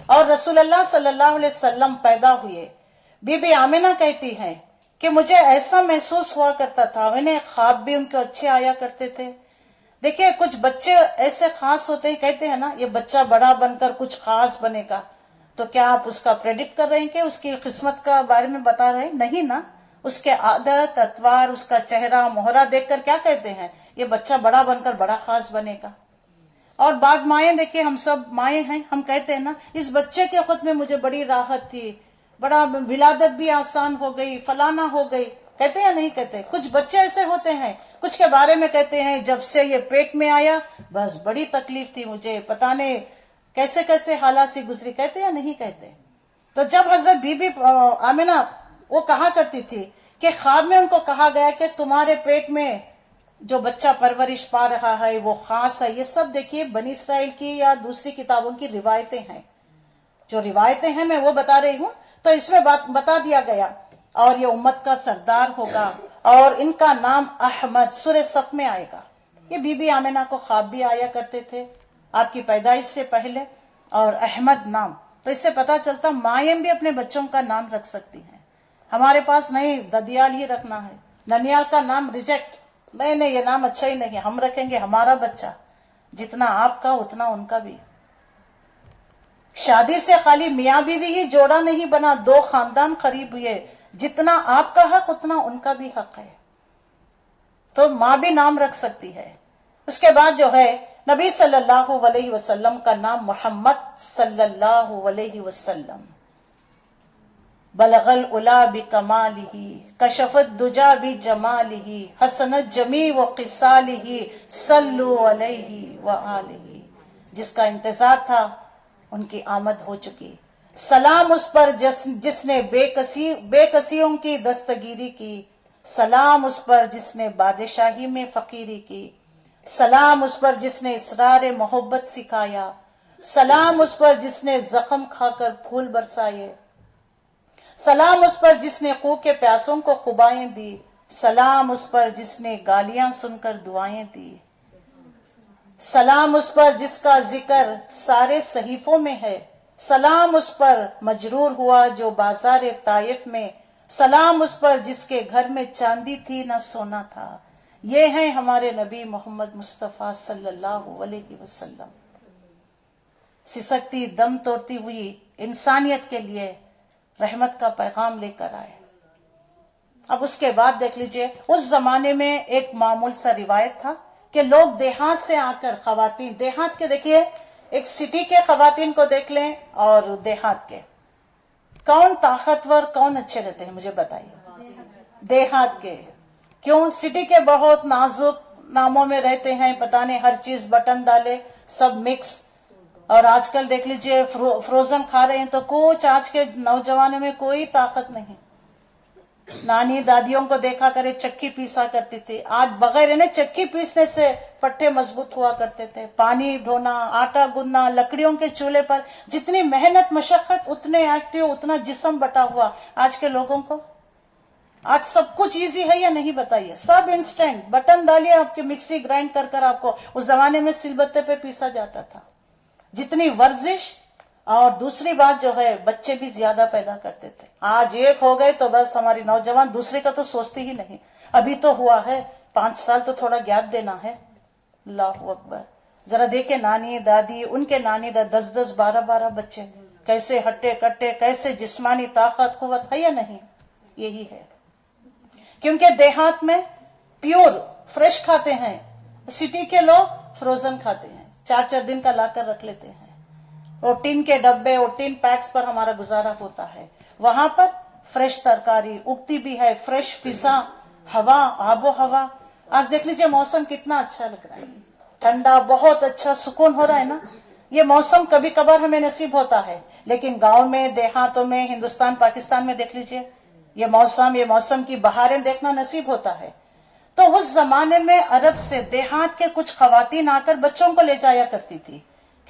اور رسول اللہ صلی اللہ علیہ وسلم پیدا ہوئے. بی بی آمنہ کہتی ہیں کہ مجھے ایسا محسوس ہوا کرتا تھا, انہیں خواب بھی ان کے اچھے آیا کرتے تھے. دیکھیں کچھ بچے ایسے خاص ہوتے ہیں, کہتے ہیں نا یہ بچہ بڑا بن کر کچھ خاص بنے گا, تو کیا آپ اس کا پریڈکٹ کر رہے ہیں کہ اس کی قسمت کا بارے میں بتا رہے ہیں؟ نہیں نا. اس کے عادت اتوار, اس کا چہرہ مہرہ دیکھ کر کیا کہتے ہیں, یہ بچہ بڑا بن کر بڑا خاص بنے گا. اور بعض مائیں دیکھیں, ہم سب مائیں ہیں, ہم کہتے ہیں نا اس بچے کے خود میں مجھے بڑی راحت تھی, بڑا ولادت بھی آسان ہو گئی, فلانا ہو گئی. کہتے ہیں یا نہیں کہتے؟ کچھ بچے ایسے ہوتے ہیں, کچھ کے بارے میں کہتے ہیں جب سے یہ پیٹ میں آیا بس بڑی تکلیف تھی مجھے, پتہ نہیں کیسے کیسے حالات سے گزری. کہتے یا نہیں کہتے؟ تو جب حضرت بی بی آمنہ وہ کہا کرتی تھی کہ خواب میں ان کو کہا گیا کہ تمہارے پیٹ میں جو بچہ پرورش پا رہا ہے وہ خاص ہے. یہ سب دیکھیے بنی اسرائیل کی یا دوسری کتابوں کی روایتیں ہیں, جو روایتیں ہیں میں وہ بتا رہی ہوں. تو اس میں بتا دیا گیا اور یہ امت کا سردار ہوگا اور ان کا نام احمد سورہ صف میں آئے گا. یہ بی بی آمنہ کو خواب بھی آیا کرتے تھے آپ کی پیدائش سے پہلے, اور احمد نام. تو اس سے پتا چلتا مائیں بھی اپنے بچوں کا نام رکھ سکتی ہیں. ہمارے پاس نہیں ددیال ہی رکھنا ہے, ننیال کا نام ریجیکٹ, نہیں یہ نام اچھا ہی نہیں ہے, ہم رکھیں گے ہمارا بچہ, جتنا آپ کا اتنا ان کا بھی. شادی سے خالی میاں بیوی ہی جوڑا نہیں بنا, 2 خاندان قریب ہوئے, جتنا آپ کا حق اتنا ان کا بھی حق ہے. تو ماں بھی نام رکھ سکتی ہے. اس کے بعد جو ہے نبی صلی اللہ علیہ وسلم کا نام محمد صلی اللہ علیہ وسلم. بلغ العلا بکمالہ کشف الدجا بجمالہ حسنت جمیع وخصالہ صلوا علیہ وآلہ. جس کا انتظار تھا ان کی آمد ہو چکی. سلام اس پر جس نے بے کسیوں کی دستگیری کی, سلام اس پر جس نے بادشاہی میں فقیری کی, سلام اس پر جس نے اسرار محبت سکھایا, سلام اس پر جس نے زخم کھا کر پھول برسائے, سلام اس پر جس نے خوں کے پیاسوں کو خوبائیں دی, سلام اس پر جس نے گالیاں سن کر دعائیں دی, سلام اس پر جس کا ذکر سارے صحیفوں میں ہے, سلام اس پر مجرور ہوا جو بازار طائف میں, سلام اس پر جس کے گھر میں چاندی تھی نہ سونا تھا. یہ ہیں ہمارے نبی محمد مصطفیٰ صلی اللہ علیہ وسلم. سسکتی دم توڑتی ہوئی انسانیت کے لیے رحمت کا پیغام لے کر آئے. اب اس کے بعد دیکھ لیجئے, اس زمانے میں ایک معمول سا روایت تھا کہ لوگ دیہات سے آ کر, خواتین دیہات کے, دیکھیے ایک سٹی کے خواتین کو دیکھ لیں اور دیہات کے, کون طاقتور کون اچھے رہتے ہیں مجھے بتائیے؟ دیہات کے. کیوں؟ سٹی کے بہت نازک ناموں میں رہتے ہیں, پتہ نہیں ہر چیز بٹن ڈالے, سب مکس. اور آج کل دیکھ لیجئے فروزن کھا رہے ہیں تو کچھ آج کے نوجوانوں میں کوئی طاقت نہیں. نانی دادیوں کو دیکھا کرے چکی پیسا کرتی تھی, آج بغیر انہیں چکی پیسنے سے پٹھے مضبوط ہوا کرتے تھے. پانی ڈھونا, آٹا گندنا, لکڑیوں کے چولہے پر جتنی محنت مشقت اتنے ایکٹیو, اتنا جسم بٹا ہوا. آج کے لوگوں کو آج سب کچھ ایزی ہے یا نہیں بتائیے؟ سب انسٹنٹ، بٹن ڈالیے آپ کی مکسی گرائنڈ کر کر آپ کو، اس زمانے میں سل بتے پہ پیسا جاتا تھا. جتنی ورزش اور دوسری بات جو ہے بچے بھی زیادہ پیدا کرتے تھے. آج ایک ہو گئے تو بس ہماری نوجوان دوسرے کا تو سوچتے ہی نہیں. ابھی تو ہوا ہے 5 سال تو تھوڑا گیپ دینا ہے. اللہ اکبر. ذرا دیکھیں نانی دادی، ان کے نانی دادی 10 12 بچے، کیسے ہٹے کٹے، کیسے جسمانی طاقت قوت ہے یا نہیں؟ یہی ہے کیونکہ دیہات میں پیور فریش کھاتے ہیں، سٹی کے لوگ فروزن کھاتے ہیں، 4 دن کا لا کر رکھ لیتے ہیں، اور ٹین کے ڈبے اور ٹین پیکس پر ہمارا گزارا ہوتا ہے. وہاں پر فریش ترکاری اگتی بھی ہے، فریش فضا، ہوا، آب و ہوا. آج دیکھ لیجئے موسم کتنا اچھا لگ رہا ہے، ٹھنڈا، بہت اچھا سکون ہو رہا ہے نا. یہ موسم کبھی کبھار ہمیں نصیب ہوتا ہے، لیکن گاؤں میں، دیہاتوں میں، ہندوستان پاکستان میں دیکھ لیجئے یہ موسم کی بہاریں دیکھنا نصیب ہوتا ہے. تو اس زمانے میں عرب سے دیہات کے کچھ خواتین آ کر بچوں کو لے جایا کرتی تھی،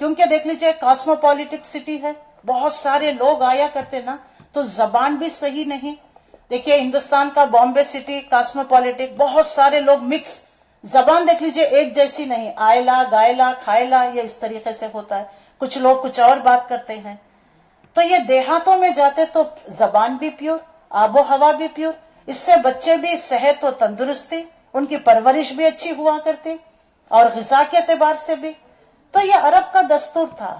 کیونکہ دیکھ لیجئے کاسموپولیٹک سٹی ہے، بہت سارے لوگ آیا کرتے نا، تو زبان بھی صحیح نہیں. دیکھیے ہندوستان کا بامبے سٹی کاسموپولیٹک، بہت سارے لوگ مکس، زبان دیکھ لیجئے ایک جیسی نہیں، آئلا گائلا کھائلا، یہ اس طریقے سے ہوتا ہے. کچھ لوگ کچھ اور بات کرتے ہیں. تو یہ دیہاتوں میں جاتے تو زبان بھی پیور، آب و ہوا بھی پیور، اس سے بچے بھی صحت و تندرستی، ان کی پرورش بھی اچھی ہوا کرتی، اور غذا کے اعتبار سے بھی. تو یہ عرب کا دستور تھا.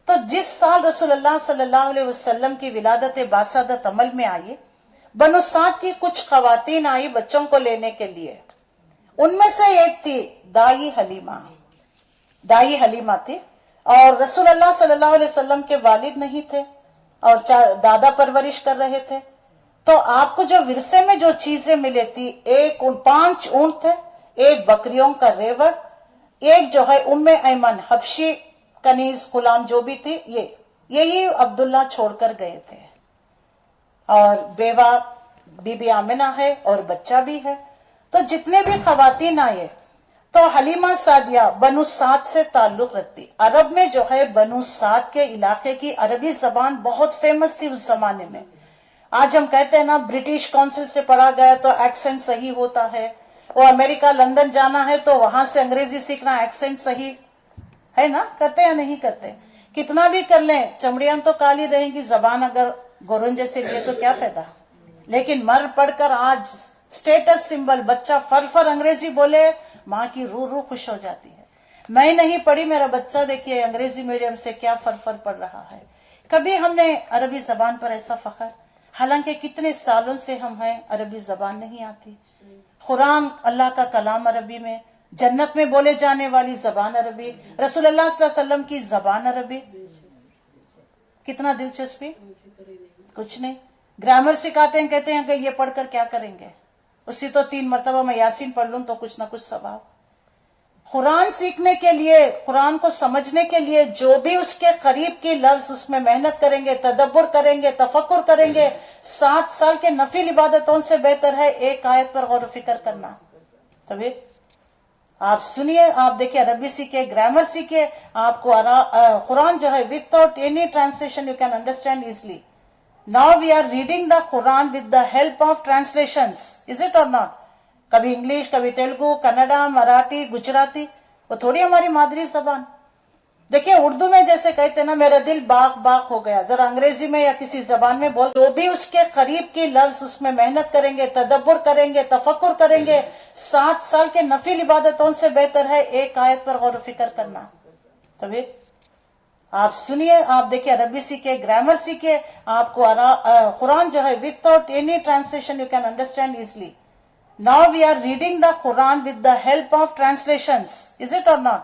تو جس سال رسول اللہ صلی اللہ علیہ وسلم کی ولادت باسعادت عمل میں آئی، بنو سعد کی کچھ خواتین آئی بچوں کو لینے کے لیے. ان میں سے ایک تھی دائی حلیمہ تھی، اور رسول اللہ صلی اللہ علیہ وسلم کے والد نہیں تھے اور دادا پرورش کر رہے تھے. تو آپ کو جو ورثے میں جو چیزیں ملے تھی، 5 اونٹ تھے، 1 بکریوں کا ریوڑ، ایک جو ہے ایمن حبشی کنیز غلام جو بھی تھی، یہی عبداللہ چھوڑ کر گئے تھے. اور بیوہ بی بی آمنہ ہے اور بچہ بھی ہے. تو جتنے بھی خواتین آئے تو حلیمہ سعدیہ بنو سعد سے تعلق رکھتی. عرب میں جو ہے بنو سعد کے علاقے کی عربی زبان بہت فیمس تھی اس زمانے میں. آج ہم کہتے ہیں نا برٹش کونسل سے پڑھا گیا تو ایکسنٹ صحیح ہوتا ہے، وہ امریکہ لندن جانا ہے تو وہاں سے انگریزی سیکھنا، ایکسنٹ صحیح ہے نا، کرتے یا نہیں کرتے؟ کتنا بھی کر لیں چمڑیاں تو کالی رہیں گی، زبان اگر گورن جیسے لیے تو کیا فائدہ. لیکن مر پڑھ کر آج سٹیٹس سمبل، بچہ فر انگریزی بولے، ماں کی روح خوش ہو جاتی ہے. میں نہیں پڑھی، میرا بچہ دیکھیے انگریزی میڈیم سے کیا فر پڑھ رہا ہے. کبھی ہم نے عربی زبان پر ایسا فخر، حالانکہ کتنے سالوں سے ہم ہیں عربی زبان نہیں آتی. قرآن اللہ کا کلام عربی میں، جنت میں بولے جانے والی زبان عربی، رسول اللہ صلی اللہ علیہ وسلم کی زبان عربی. کتنا دلچسپی. کچھ نہیں. گرامر سکھاتے ہیں، کہتے ہیں کہ یہ پڑھ کر کیا کریں گے، اسی تو 3 مرتبہ میں یاسین پڑھ لوں تو کچھ نہ کچھ ثواب. قرآن سیکھنے کے لیے، قرآن کو سمجھنے کے لیے جو بھی اس کے قریب کی لفظ اس میں محنت کریں گے، تدبر کریں گے، تفکر کریں گے، 7 سال کے نفل عبادتوں سے بہتر ہے ایک آیت پر غور و فکر کرنا. طبیعت آپ سنیے، آپ دیکھیں عربی سیکھیں، گرامر سیکھیں، آپ کو قرآن جو ہے without any translation you can understand easily. Now we are reading the Quran with the help of translations, is it or not? کبھی انگلش، کبھی تیلگو، کنڈا، مراٹھی، گجراتی، وہ تھوڑی ہماری مادری زبان. دیکھیں اردو میں جیسے کہتے ہیں نا میرا دل باغ ہو گیا، ذرا انگریزی میں یا کسی زبان میں بول، جو بھی اس کے قریب کی لفظ اس میں محنت کریں گے، تدبر کریں گے، تفکر کریں گے، 7 سال کے نفل عبادتوں سے بہتر ہے ایک آیت پر غور و فکر کرنا. طبیعت آپ سنیے، آپ دیکھیں عربی سیکھیں، گرامر سیکھیں، آپ کو قرآن جو ہے without any translation you can understand easily. Now we are reading the Quran with the help of translations, is it or not?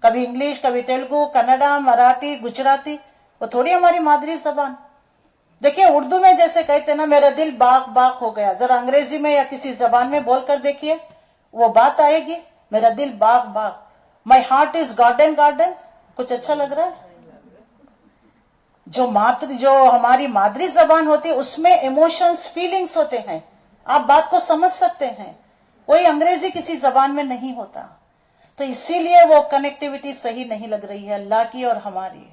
کبھی انگلش، کبھی تیلگو، کنڈا، مراٹھی، گجراتی، وہ تھوڑی ہماری مادری زبان. دیکھیں اردو میں جیسے کہتے ہیں نا میرا دل باغ ہو گیا، ذرا انگریزی میں یا کسی زبان میں بول کر دیکھیے، وہ بات آئے گی. میرا دل باغ، my heart is garden. کچھ اچھا لگ رہا ہے. جو ہماری مادری زبان ہوتی ہے اس میں ایموشنز، فیلنگز ہوتے ہیں، آپ بات کو سمجھ سکتے ہیں، وہی انگریزی کسی زبان میں نہیں ہوتا. تو اسی لیے وہ کنیکٹیوٹی صحیح نہیں لگ رہی ہے اللہ کی اور ہماری.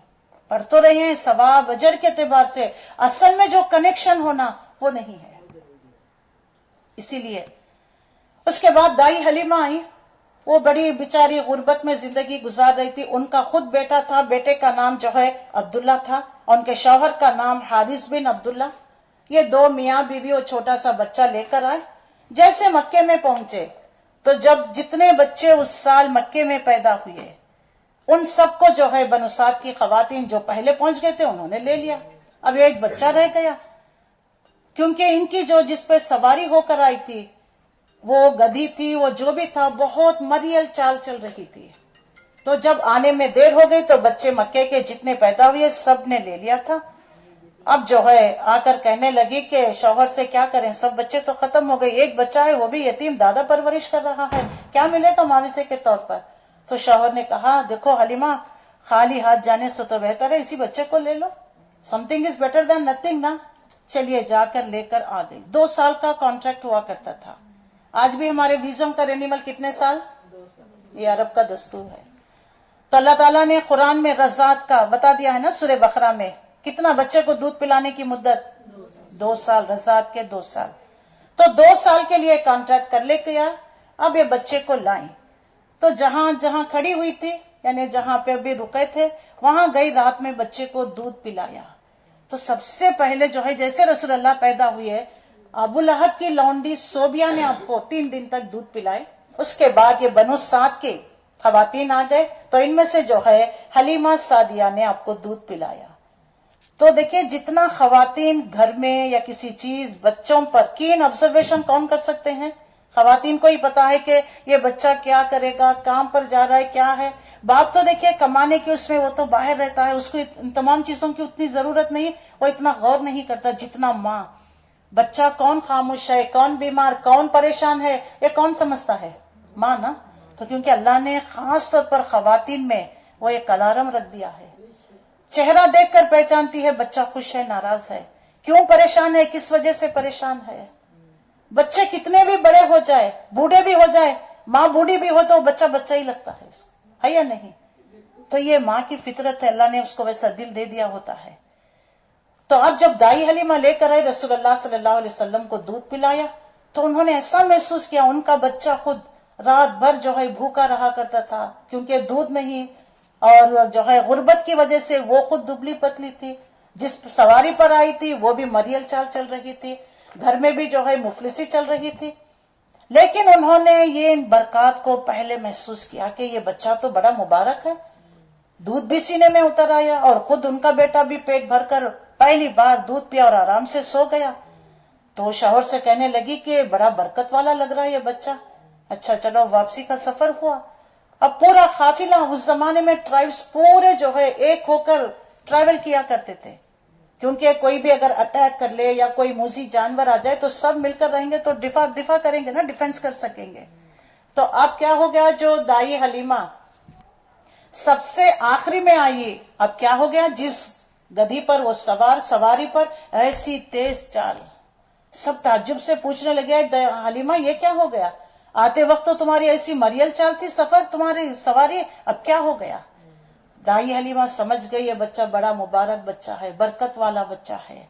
پڑھ تو رہے ہیں ثواب اجر کے اعتبار سے، اصل میں جو کنیکشن ہونا وہ نہیں ہے. اسی لیے اس کے بعد دائی حلیمہ آئی. وہ بڑی بیچاری غربت میں زندگی گزار رہی تھی. ان کا خود بیٹا تھا, بیٹے کا نام جو ہے عبداللہ تھا, اور ان کے شوہر کا نام حارث بن عبداللہ. یہ دو میاں بیوی وہ چھوٹا سا بچہ لے کر آئے. جیسے مکے میں پہنچے تو جب جتنے بچے اس سال مکے میں پیدا ہوئے ان سب کو جو ہے بنو سعد کی خواتین جو پہلے پہنچ گئے تھے انہوں نے لے لیا. اب ایک بچہ رہ گیا, کیونکہ ان کی جو جس پہ سواری ہو کر آئی تھی وہ گدھی تھی, وہ جو بھی تھا بہت مریل چال چل رہی تھی. تو جب آنے میں دیر ہو گئی تو بچے مکے کے جتنے پیدا ہوئے سب نے لے لیا تھا. اب جو ہے آ کر کہنے لگی کہ شوہر سے کیا کریں, سب بچے تو ختم ہو گئے, ایک بچہ ہے وہ بھی یتیم, دادا پرورش کر رہا ہے, کیا ملے گا ماویسے کے طور پر. تو شوہر نے کہا دیکھو حلیمہ, خالی ہاتھ جانے سے تو بہتر ہے اسی بچے کو لے لو, something is better than nothing نا. چلیے جا کر لے کر آ گئی. 2 سال کا کانٹریکٹ ہوا کرتا تھا. آج بھی ہمارے ویزم کا رینیول کتنے سال, یہ عرب کا دستور ہے. تو اللہ تعالیٰ نے قرآن میں رضاعت کا بتا دیا ہے نا سورہ بقرہ میں, کتنا بچے کو دودھ پلانے کی مدت, 2 سال, رضاعت کے 2 سال. تو 2 سال کے لیے کانٹریکٹ کر لے گیا. اب یہ بچے کو لائیں تو جہاں جہاں کھڑی ہوئی تھی یعنی جہاں پہ ابھی رکے تھے وہاں گئی, رات میں بچے کو دودھ پلایا. تو سب سے پہلے جو ہے جیسے رسول اللہ پیدا ہوئے ابو لہب کی لونڈی صوبیہ نے آپ کو 3 دن تک دودھ پلائے. اس کے بعد یہ بنو سعد کے خواتین آ گئے تو ان میں سے جو ہے حلیمہ سعدیہ نے آپ کو دودھ پلایا. تو دیکھیں جتنا خواتین گھر میں یا کسی چیز بچوں پر کین آبزرویشن کون کر سکتے ہیں, خواتین کو ہی پتا ہے کہ یہ بچہ کیا کرے گا, کام پر جا رہا ہے, کیا ہے. باپ تو دیکھیے کمانے کی اس میں وہ تو باہر رہتا ہے, اس کو ان تمام چیزوں کی اتنی ضرورت نہیں, وہ اتنا غور نہیں کرتا جتنا ماں. بچہ کون خاموش ہے, کون بیمار, کون پریشان ہے, یہ کون سمجھتا ہے, ماں نا. تو کیونکہ اللہ نے خاص طور پر خواتین میں وہ ایک الارم رکھ دیا ہے, چہرہ دیکھ کر پہچانتی ہے بچہ خوش ہے, ناراض ہے, کیوں پریشان ہے, کس وجہ سے پریشان ہے. بچے کتنے بھی بڑے ہو جائے, بوڑھے بھی ہو جائے, ماں بوڑھی بھی ہو تو بچہ بچہ ہی لگتا ہے یا نہیں. تو یہ ماں کی فطرت ہے, اللہ نے اس کو ویسا دل دے دیا ہوتا ہے. تو اب جب دائی حلیمہ لے کر آئے رسول اللہ صلی اللہ علیہ وسلم کو دودھ پلایا تو انہوں نے ایسا محسوس کیا ان کا بچہ خود رات بھر جو ہے بھوکا رہا کرتا تھا, کیونکہ دودھ نہیں, اور جو ہے غربت کی وجہ سے وہ خود دبلی پتلی تھی, جس سواری پر آئی تھی وہ بھی مریل چال چل رہی تھی, گھر میں بھی جو ہے مفلسی چل رہی تھی. لیکن انہوں نے یہ ان برکات کو پہلے محسوس کیا کہ یہ بچہ تو بڑا مبارک ہے, دودھ بھی سینے میں اتر آیا, اور خود ان کا بیٹا بھی پیٹ بھر کر پہلی بار دودھ پیا اور آرام سے سو گیا. تو شوہر سے کہنے لگی کہ بڑا برکت والا لگ رہا ہے یہ بچہ. اچھا چلو واپسی کا سفر ہوا. اب پورا قافلہ, اس زمانے میں ٹرائبس پورے جو ہے ایک ہو کر ٹریول کیا کرتے تھے, کیونکہ کوئی بھی اگر اٹیک کر لے یا کوئی موذی جانور آ جائے تو سب مل کر رہیں گے تو دفاع کریں گے نا, ڈیفینس کر سکیں گے. تو اب کیا ہو گیا, جو دائی حلیمہ سب سے آخری میں آئی, اب کیا ہو گیا, جس گدھی پر وہ سواری پر ایسی تیز چال, سب تعجب سے پوچھنے لگے حلیمہ یہ کیا ہو گیا, آتے وقت تو تمہاری ایسی مریل چال تھی, سفر تمہاری سواری, اب کیا ہو گیا. دائی حلیمہ سمجھ گئی یہ بچہ بڑا مبارک بچہ ہے, برکت والا بچہ ہے.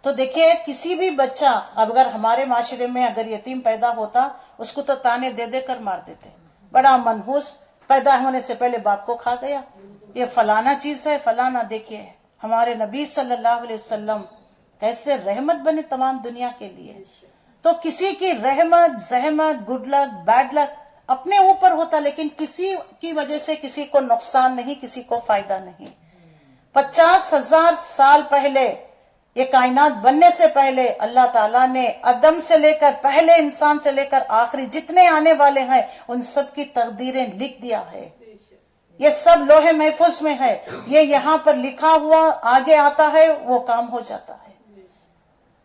تو دیکھیے کسی بھی بچہ اگر ہمارے معاشرے میں اگر یتیم پیدا ہوتا اس کو تو تانے دے دے کر مار دیتے, بڑا منحوس, پیدا ہونے سے پہلے باپ کو کھا گیا, یہ فلانا چیز ہے فلانا. دیکھیے ہمارے نبی صلی اللہ علیہ وسلم کیسے رحمت بنے تمام دنیا کے لیے. تو کسی کی رحمت, زحمت, گڈ لک, بیڈ لک اپنے اوپر ہوتا, لیکن کسی کی وجہ سے کسی کو نقصان نہیں, کسی کو فائدہ نہیں. 50,000 سال پہلے, یہ کائنات بننے سے پہلے اللہ تعالیٰ نے آدم سے لے کر پہلے انسان سے لے کر آخری جتنے آنے والے ہیں ان سب کی تقدیریں لکھ دیا ہے. یہ سب لوح محفوظ میں ہے, یہ یہاں پر لکھا ہوا آگے آتا ہے وہ کام ہو جاتا ہے,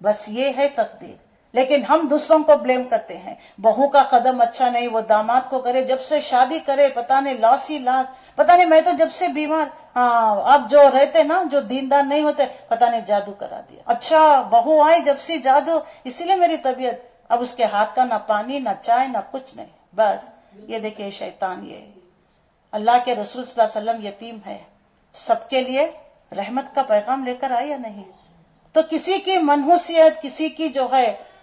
بس یہ ہے تقدیر. لیکن ہم دوسروں کو بلیم کرتے ہیں, بہو کا قدم اچھا نہیں, وہ داماد کو کرے, جب سے شادی کرے پتہ نہیں لاس ہی لاس, پتہ نہیں میں تو جب سے بیمار, ہاں اب جو رہتے نا جو دیندار نہیں ہوتے پتہ نہیں جادو کرا دیا, اچھا بہو آئی جب سے جادو, اسی لیے میری طبیعت, اب اس کے ہاتھ کا نہ پانی نہ چائے نہ کچھ نہیں. بس یہ دیکھیں شیطان, یہ اللہ کے رسول صلی اللہ علیہ وسلم یتیم ہے, سب کے لیے رحمت کا پیغام لے کر آئے یا نہیں. تو کسی کی منحوسیت, کسی کی جو ہے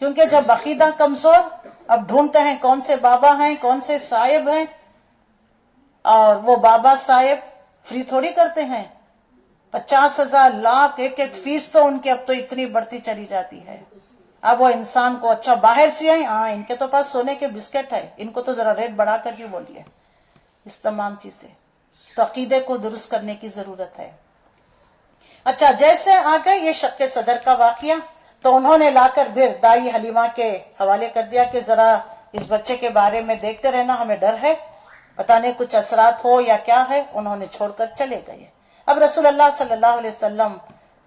کیونکہ جب عقیدہ کمزور، اب ڈھونڈتے ہیں کون سے بابا ہیں، کون سے صاحب ہیں، اور وہ بابا صاحب فری تھوڑی کرتے ہیں، 50,000 لاکھ ایک ایک فیس تو ان کی اب تو اتنی بڑھتی چلی جاتی ہے۔ اب وہ انسان کو اچھا باہر سے آئے، ہاں ان کے تو پاس سونے کے بسکٹ ہے، ان کو تو ذرا ریٹ بڑھا کر کیوں بولیے، اس تمام چیزیں تو عقیدے کو درست کرنے کی ضرورت ہے۔ اچھا، جیسے آ گئے یہ شق صدر کا واقعہ، تو انہوں نے لا کر پھر دائی حلیمہ کے حوالے کر دیا کہ ذرا اس بچے کے بارے میں دیکھتے رہنا، ہمیں ڈر ہے، پتہ نہیں کچھ اثرات ہو یا کیا ہے۔ انہوں نے چھوڑ کر چلے گئے۔ اب رسول اللہ صلی اللہ علیہ وسلم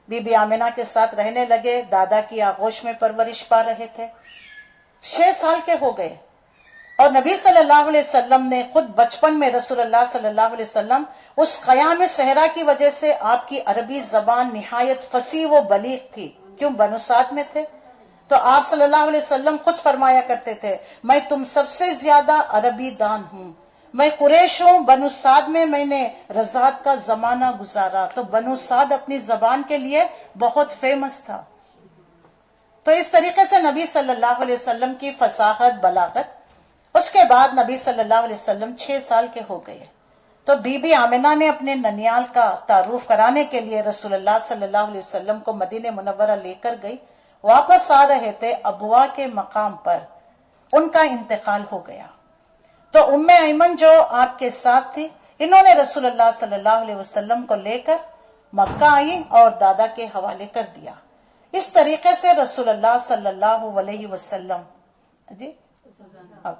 بی بی آمنہ کے ساتھ رہنے لگے، دادا کی آغوش میں پرورش پا رہے تھے، 6 سال کے ہو گئے، اور نبی صلی اللہ علیہ وسلم نے خود بچپن میں رسول اللہ صلی اللہ علیہ وسلم اس قیام صحرا کی وجہ سے آپ کی عربی زبان نہایت فصیح و بلیغ تھی، کیوں بنو سعد میں تھے، تو آپ صلی اللہ علیہ وسلم خود فرمایا کرتے تھے میں تم سب سے زیادہ عربی دان ہوں، میں قریش ہوں، بنو سعد میں نے رضاعت کا زمانہ گزارا، تو بنو سعد اپنی زبان کے لیے بہت فیمس تھا۔ تو اس طریقے سے نبی صلی اللہ علیہ وسلم کی فصاحت، بلاغت، اس کے بعد نبی صلی اللہ علیہ وسلم 6 سال کے ہو گئے، تو بی بی آمنہ نے اپنے ننیال کا تعارف کرانے کے لیے رسول اللہ صلی اللہ علیہ وسلم کو مدینہ منورہ لے کر گئی۔ واپس آ رہے تھے، ابوا کے مقام پر ان کا انتقال ہو گیا، تو ام ایمن جو آپ کے ساتھ تھی، انہوں نے رسول اللہ صلی اللہ علیہ وسلم کو لے کر مکہ آئی اور دادا کے حوالے کر دیا۔ اس طریقے سے رسول اللہ صلی اللہ علیہ وسلم جی اب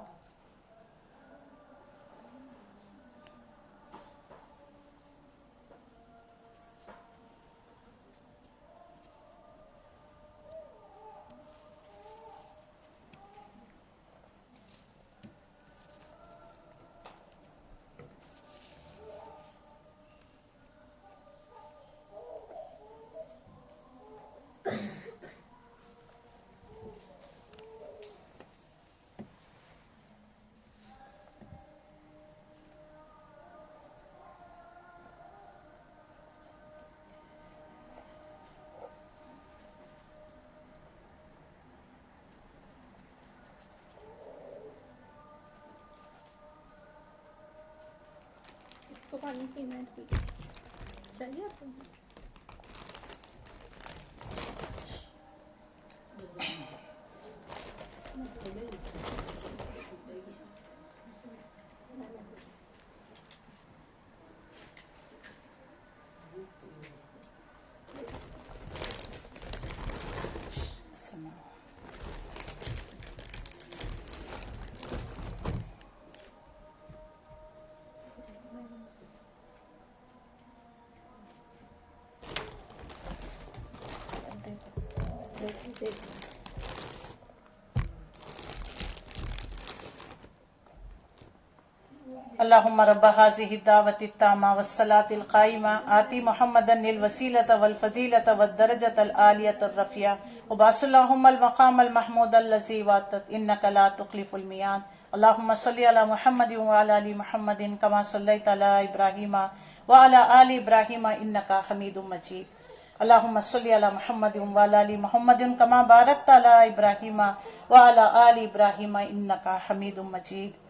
کو پانی پینا ہے، چاہیے آپ کو؟ اللهم رب هذه الدعوة التامة والصلاة القائمة آتي محمدا الوسيلة والفضيلة والدرجة العالية الرفيعة وبعث اللهم المقام المحمود الذي وعدت إنك لا تخلف الميعاد اللهم صل على محمد وعلى آل محمد كما صليت على إبراهيم وعلى آل إبراهيم إنك حميد مجيد اللهم صل على محمد وعلى آل محمد كما باركت على إبراهيم وعلى آل إبراهيم إنك حميد مجيد۔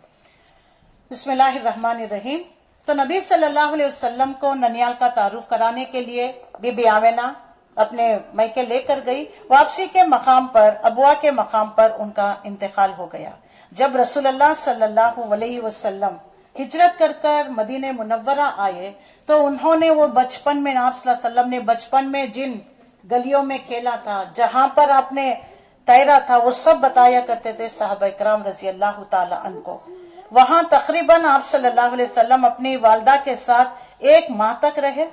بسم اللہ الرحمن الرحیم۔ تو نبی صلی اللہ علیہ وسلم کو ننیال کا تعارف کرانے کے لیے بی بی آمنہ اپنے میکے لے کر گئی۔ واپسی کے مقام پر، ابوا کے مقام پر ان کا انتقال ہو گیا۔ جب رسول اللہ صلی اللہ علیہ وسلم ہجرت کر کر مدینہ منورہ آئے تو انہوں نے وہ بچپن میں، آپ صلی اللہ علیہ وسلم نے بچپن میں جن گلیوں میں کھیلا تھا، جہاں پر آپ نے تیرا تھا، وہ سب بتایا کرتے تھے صحابہ اکرام رضی اللہ تعالی عنہ کو۔ وہاں تقریباً آپ صلی اللہ علیہ وسلم اپنی والدہ کے ساتھ 1 ماہ تک رہے۔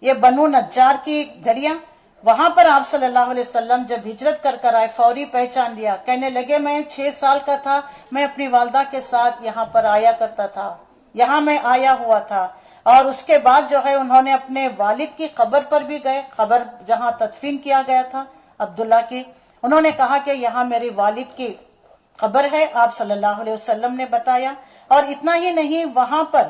یہ بنو نجار کی گھڑیاں، وہاں پر آپ صلی اللہ علیہ وسلم جب ہجرت کر کر آئے فوری پہچان لیا، کہنے لگے میں 6 سال کا تھا، میں اپنی والدہ کے ساتھ یہاں پر آیا کرتا تھا، یہاں میں آیا ہوا تھا۔ اور اس کے بعد جو ہے انہوں نے اپنے والد کی قبر پر بھی گئے، قبر جہاں تدفین کیا گیا تھا عبداللہ کی، انہوں نے کہا کہ یہاں میرے والد کی قبر ہے، آپ صلی اللہ علیہ وسلم نے بتایا۔ اور اتنا ہی نہیں، وہاں پر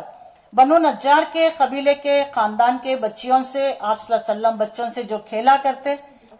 بنو نجار کے قبیلے کے خاندان کے بچیوں سے آپ صلی اللہ علیہ وسلم بچوں سے جو کھیلا کرتے،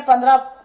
15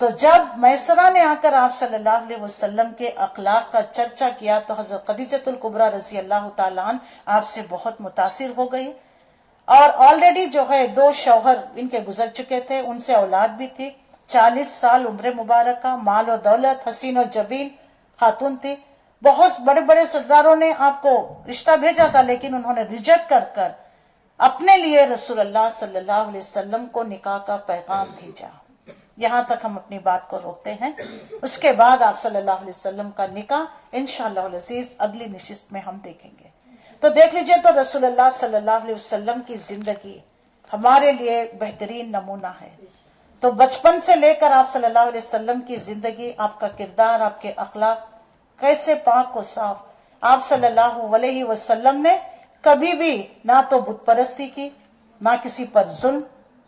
تو جب میسرہ نے آ کر آپ صلی اللہ علیہ وسلم کے اخلاق کا چرچا کیا تو حضرت خدیجۃ الکبریٰ رضی اللہ تعالیٰ عنہ آپ سے بہت متاثر ہو گئی، اور آلریڈی جو ہے 2 شوہر ان کے گزر چکے تھے، ان سے اولاد بھی تھی، 40 سال عمر مبارکہ، مال و دولت، حسین و جمیل خاتون تھی. بہت بڑے بڑے سرداروں نے آپ کو رشتہ بھیجا تھا، لیکن انہوں نے ریجیکٹ کر اپنے لیے رسول اللہ صلی اللہ علیہ وسلم کو نکاح کا پیغام بھیجا. یہاں تک ہم اپنی بات کو روکتے ہیں. اس کے بعد آپ صلی اللہ علیہ وسلم کا نکاح انشاءاللہ العزیز اگلی نشست میں ہم دیکھیں گے. تو دیکھ لیجئے، تو رسول اللہ صلی اللہ علیہ وسلم کی زندگی ہمارے لیے بہترین نمونہ ہے. تو بچپن سے لے کر آپ صلی اللہ علیہ وسلم کی زندگی، آپ کا کردار، آپ کے اخلاق کیسے پاک و صاف. آپ صلی اللہ علیہ وسلم نے کبھی بھی نہ تو بت پرستی کی، نہ کسی پر ظلم.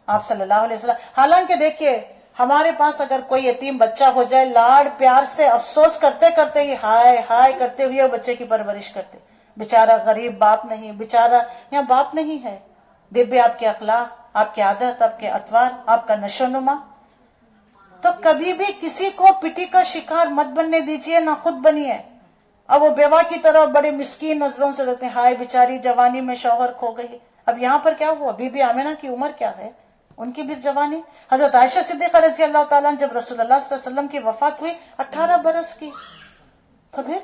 آپ صلی اللہ علیہ وسلم، حالانکہ دیکھیے ہمارے پاس اگر کوئی یتیم بچہ ہو جائے، لاڈ پیار سے افسوس کرتے کرتے ہی ہائے ہائے کرتے ہوئے بچے کی پرورش کرتے. بیچارہ غریب باپ نہیں، بیچارہ یہاں باپ نہیں ہے. بے آپ کے اخلاق، آپ کی عادت، آپ کے اطوار، آپ کا نشو نما. تو کبھی بھی کسی کو پٹی کا شکار مت بننے دیجئے، نہ خود بنیے. اب وہ بیوہ کی طرح بڑے مسکین نظروں سے دیکھتے ہیں، ہائے بیچاری جوانی میں شوہر کھو گئی. اب یہاں پر کیا ہوا؟ بی بی آمنہ کی عمر کیا ہے؟ ان کی بھی جوانی. حضرت عائشہ صدیقہ رضی اللہ تعالیٰ عنہ جب رسول اللہ صلی اللہ علیہ وسلم کی وفات ہوئی 18 برس کی. تو پھر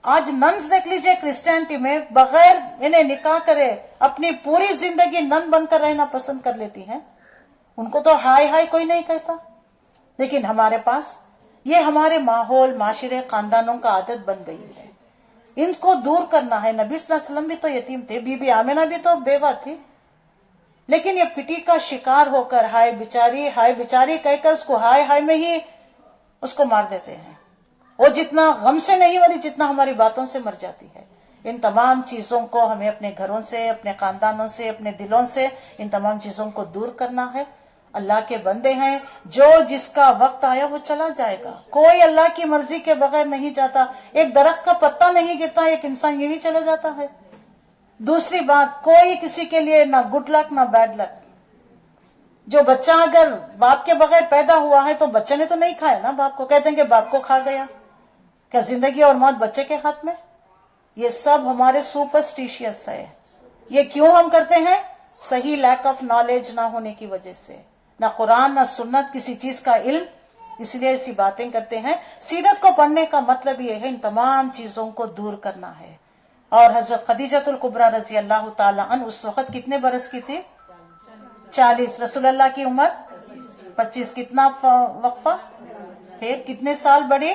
آج ننز دیکھ لیجئے کرسچینٹی میں بغیر انہیں نکاح کرے اپنی پوری زندگی نن بن کر رہنا پسند کر لیتی ہیں. ان کو تو ہائے ہائے کوئی نہیں کہتا. لیکن ہمارے پاس یہ ہمارے ماحول، معاشرے، خاندانوں کا عادت بن گئی ہے. ان کو دور کرنا ہے. نبی صلی اللہ علیہ وسلم بھی تو یتیم تھے، بی بی آمنہ بھی تو بیوہ تھی، لیکن یہ پٹی کا شکار ہو کر ہائے بیچاری کہہ کر اس کو ہائے ہائے میں ہی اس کو مار دیتے ہیں. وہ جتنا غم سے نہیں مری جتنا ہماری باتوں سے مر جاتی ہے. ان تمام چیزوں کو ہمیں اپنے گھروں سے، اپنے خاندانوں سے، اپنے دلوں سے ان تمام چیزوں کو دور کرنا ہے. اللہ کے بندے ہیں، جو جس کا وقت آیا وہ چلا جائے گا. کوئی اللہ کی مرضی کے بغیر نہیں جاتا. ایک درخت کا پتا نہیں گرتا، ایک انسان یہی چلا جاتا ہے. دوسری بات، کوئی کسی کے لیے نہ گڈ لک نہ بیڈ لک. جو بچہ اگر باپ کے بغیر پیدا ہوا ہے تو بچے نے تو نہیں کھایا نا باپ کو. کہتے ہیں کہ باپ کو کھا گیا. کیا زندگی اور موت بچے کے ہاتھ میں؟ یہ سب ہمارے سپرسٹیشیس ہے. یہ کیوں ہم کرتے ہیں؟ صحیح لیک آف نالج نہ ہونے کی وجہ سے. نہ قرآن نہ سنت، کسی چیز کا علم، اس لیے ایسی باتیں کرتے ہیں. سیرت کو پڑھنے کا مطلب یہ ہے ان تمام چیزوں کو دور کرنا ہے. اور حضرت خدیجۃ الکبریٰ رضی اللہ تعالی عنہ اس وقت کتنے برس کی تھی؟ 40. رسول اللہ کی عمر 25. کتنا وقفہ؟ پھر کتنے سال بڑے؟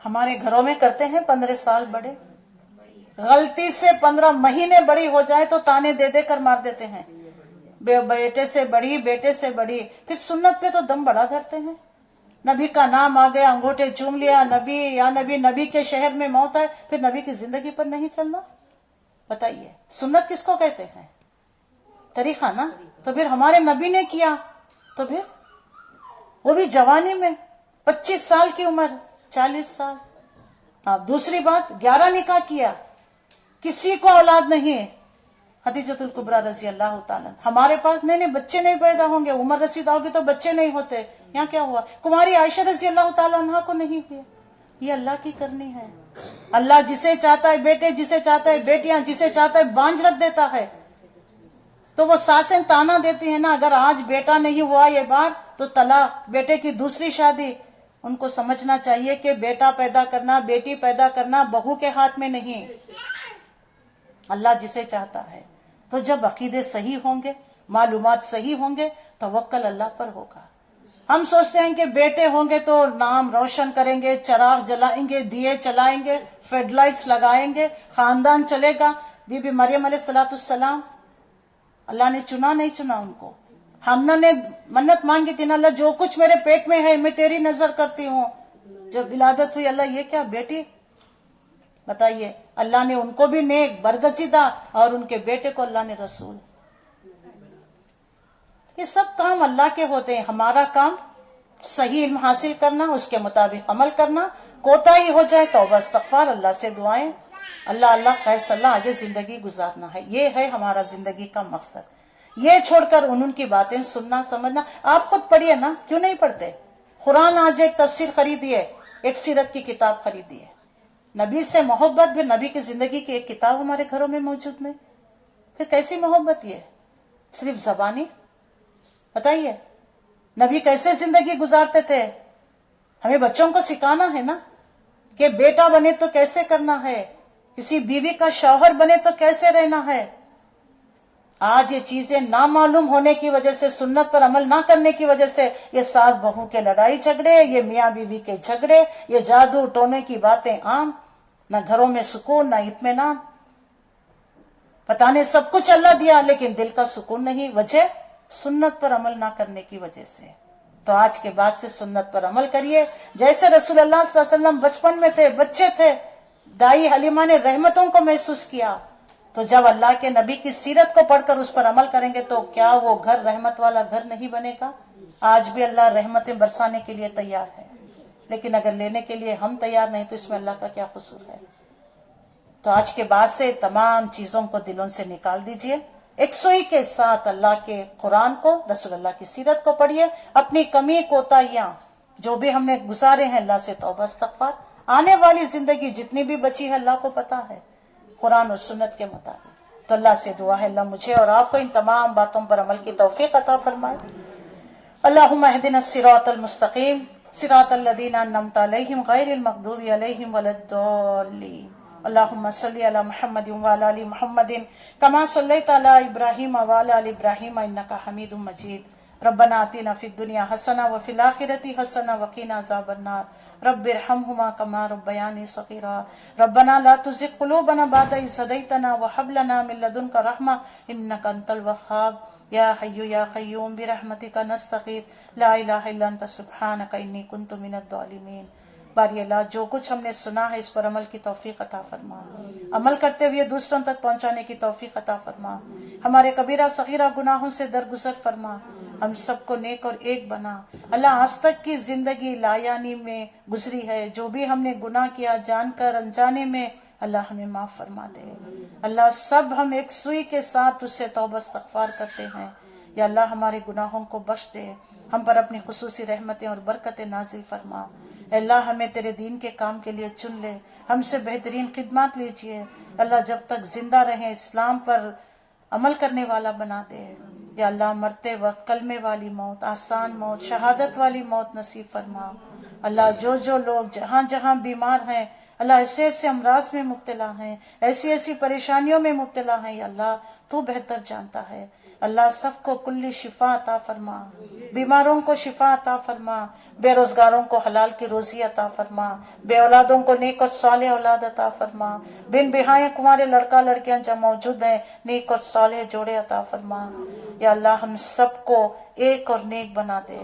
ہمارے گھروں میں کرتے ہیں 15 سال بڑے. غلطی سے 15 مہینے بڑی ہو جائے تو تانے دے دے کر مار دیتے ہیں. بیٹے سے بڑی، بیٹے سے بڑی. پھر سنت پہ تو دم بڑا دھرتے ہیں. نبی کا نام آ گیا، انگوٹھے چوم لیا، نبی یا نبی، نبی کے شہر میں موت ہے، پھر نبی کی زندگی پر نہیں چلنا. بتائیے سنت کس کو کہتے ہیں؟ طریقہ نا. تو پھر ہمارے نبی نے کیا، تو پھر وہ بھی جوانی میں، 25 سال کی عمر، 40 سال. دوسری بات، 11 نکاح کیا، کسی کو اولاد نہیں. خدیجۃ الکبریٰ رضی اللہ تعالیٰ. ہمارے پاس نہیں بچے نہیں پیدا ہوں گے، عمر رسید ہوگی تو بچے نہیں ہوتے. یہاں کیا ہوا؟ کماری عائشہ رضی اللہ تعالیٰ عنہ کو نہیں ہوئے. یہ اللہ کی کرنی ہے. اللہ جسے چاہتا ہے بیٹے، جسے چاہتا ہے بیٹیاں، جسے چاہتا ہے بانجھ رکھ دیتا ہے. تو وہ ساسیں تانا دیتی ہیں نا، اگر آج بیٹا نہیں ہوا یہ بار تو طلاق، بیٹے کی دوسری شادی. ان کو سمجھنا چاہیے کہ بیٹا پیدا کرنا، بیٹی پیدا کرنا بہو کے ہاتھ میں نہیں، اللہ جسے چاہتا ہے. تو جب عقیدے صحیح ہوں گے، معلومات صحیح ہوں گے، توکل اللہ پر ہوگا. ہم سوچتے ہیں کہ بیٹے ہوں گے تو نام روشن کریں گے، چراغ جلائیں گے، دیے چلائیں گے، فیڈ لائٹس لگائیں گے، خاندان چلے گا. بی بی مریم علیہ السلام، اللہ نے چنا نہیں چنا ان کو. ہم نے منت مانگی تھی نا، اللہ جو کچھ میرے پیٹ میں ہے میں تیری نظر کرتی ہوں. جب ولادت ہوئی، اللہ یہ کیا بیٹی؟ بتائیے. اللہ نے ان کو بھی نیک برگزیدہ اور ان کے بیٹے کو اللہ نے رسول. یہ سب کام اللہ کے ہوتے ہیں. ہمارا کام صحیح علم حاصل کرنا، اس کے مطابق عمل کرنا. کوتاہی ہو جائے توبہ استغفار، اللہ سے دعائیں، اللہ خیر صلاح آگے زندگی گزارنا ہے. یہ ہے ہمارا زندگی کا مقصد. یہ چھوڑ کر ان کی باتیں سننا سمجھنا. آپ خود پڑھیے نا, کیوں نہیں پڑھتے؟ قرآن آج ایک تفسیر خریدیے, ایک سیرت کی کتاب خریدیے. نبی سے محبت بھی, نبی کی زندگی کی ایک کتاب ہمارے گھروں میں موجود نہیں. پھر کیسی محبت یہ؟ صرف زبانی؟ بتائیے نبی کیسے زندگی گزارتے تھے؟ ہمیں بچوں کو سکھانا ہے نا کہ بیٹا بنے تو کیسے کرنا ہے, کسی بیوی کا شوہر بنے تو کیسے رہنا ہے. آج یہ چیزیں نامعلوم ہونے کی وجہ سے, سنت پر عمل نہ کرنے کی وجہ سے یہ ساس بہو کے لڑائی جھگڑے, یہ میاں بیوی کے جھگڑے, یہ جادو ٹونے کی باتیں عام, نہ گھروں میں سکون نہ اطمینان. پتہ نہیں سب کچھ اللہ دیا لیکن دل کا سکون نہیں. وجہ سنت پر عمل نہ کرنے کی وجہ سے. تو آج کے بعد سے سنت پر عمل کریے. جیسے رسول اللہ صلی اللہ علیہ وسلم بچپن میں تھے, بچے تھے, دائی حلیمہ نے رحمتوں کو محسوس کیا, تو جب اللہ کے نبی کی سیرت کو پڑھ کر اس پر عمل کریں گے تو کیا وہ گھر رحمت والا گھر نہیں بنے گا؟ آج بھی اللہ رحمتیں برسانے کے لیے تیار ہے, لیکن اگر لینے کے لیے ہم تیار نہیں تو اس میں اللہ کا کیا قصور ہے؟ تو آج کے بعد سے تمام چیزوں کو دلوں سے نکال دیجئے, یکسوئی کے ساتھ اللہ کے قرآن کو, رسول اللہ کی سیرت کو پڑھیے. اپنی کمی کوتاہیاں جو بھی ہم نے گزارے ہیں اللہ سے توبہ استغفار. آنے والی زندگی جتنی بھی بچی ہے اللہ کو پتا ہے, قرآن اور سنت کے مطابق. تو اللہ سے دعا ہے اللہ مجھے اور آپ کو ان تمام باتوں پر عمل کی توفیق عطا فرمائے. اللہم اہدنا الصراط المستقیم صراط الذین انعمت علیہم غیر المغضوب علیہم ولا الضالین. اللہم صلی علی محمد وعلی آل محمد کما صلیت علی ابراہیم وعلی آل ابراہیم انک حمید مجید. ربنا آتنا فی الدنیا حسنہ وفی الآخرۃ حسنہ وقنا عذاب النار. رب ارحمہما کما ربیانی صغیرا. ربنا لا تزغ قلوبنا بعد إذ هديتنا وهب لنا من لدنك رحمة إنك أنت الوهاب. یا حی یا قیوم برحمتک نستغیث لا الہ الا انت سبحانک انی کنت من الظالمین. باری اللہ جو کچھ ہم نے سنا ہے اس پر عمل کی توفیق عطا فرما, عمل کرتے ہوئے دوسروں تک پہنچانے کی توفیق عطا فرما. ہمارے کبیرہ صغیرہ گناہوں سے درگزر فرما, ہم سب کو نیک اور ایک بنا. اللہ آج تک کی زندگی لایانی میں گزری ہے, جو بھی ہم نے گناہ کیا جان کر انجانے میں, اللہ ہمیں معاف فرما دے. اللہ سب ہم ایک سوئی کے ساتھ تجھ سے توبہ استغفار کرتے ہیں. یا اللہ ہمارے گناہوں کو بخش دے, ہم پر اپنی خصوصی رحمتیں اور برکتیں نازل فرما. اے اللہ ہمیں تیرے دین کے کام کے لیے چن لے, ہم سے بہترین خدمات لیجئے. اللہ جب تک زندہ رہیں اسلام پر عمل کرنے والا بنا دے. یا اللہ مرتے وقت کلمے والی موت, آسان موت, شہادت والی موت نصیب فرما. اللہ جو لوگ جہاں جہاں بیمار ہیں, اللہ ایسے ایسے امراض میں مبتلا ہیں, ایسی ایسی پریشانیوں میں مبتلا ہیں, یا اللہ تو بہتر جانتا ہے. اللہ سب کو کلی شفا عطا فرما, بیماروں کو شفا عطا فرما, بے روزگاروں کو حلال کی روزی عطا فرما, بے اولادوں کو نیک اور صالح اولاد عطا فرما, بن بہائیں کمارے لڑکا لڑکیاں جہاں موجود ہیں نیک اور صالح جوڑے عطا فرما. یا اللہ ہم سب کو ایک اور نیک بنا دے,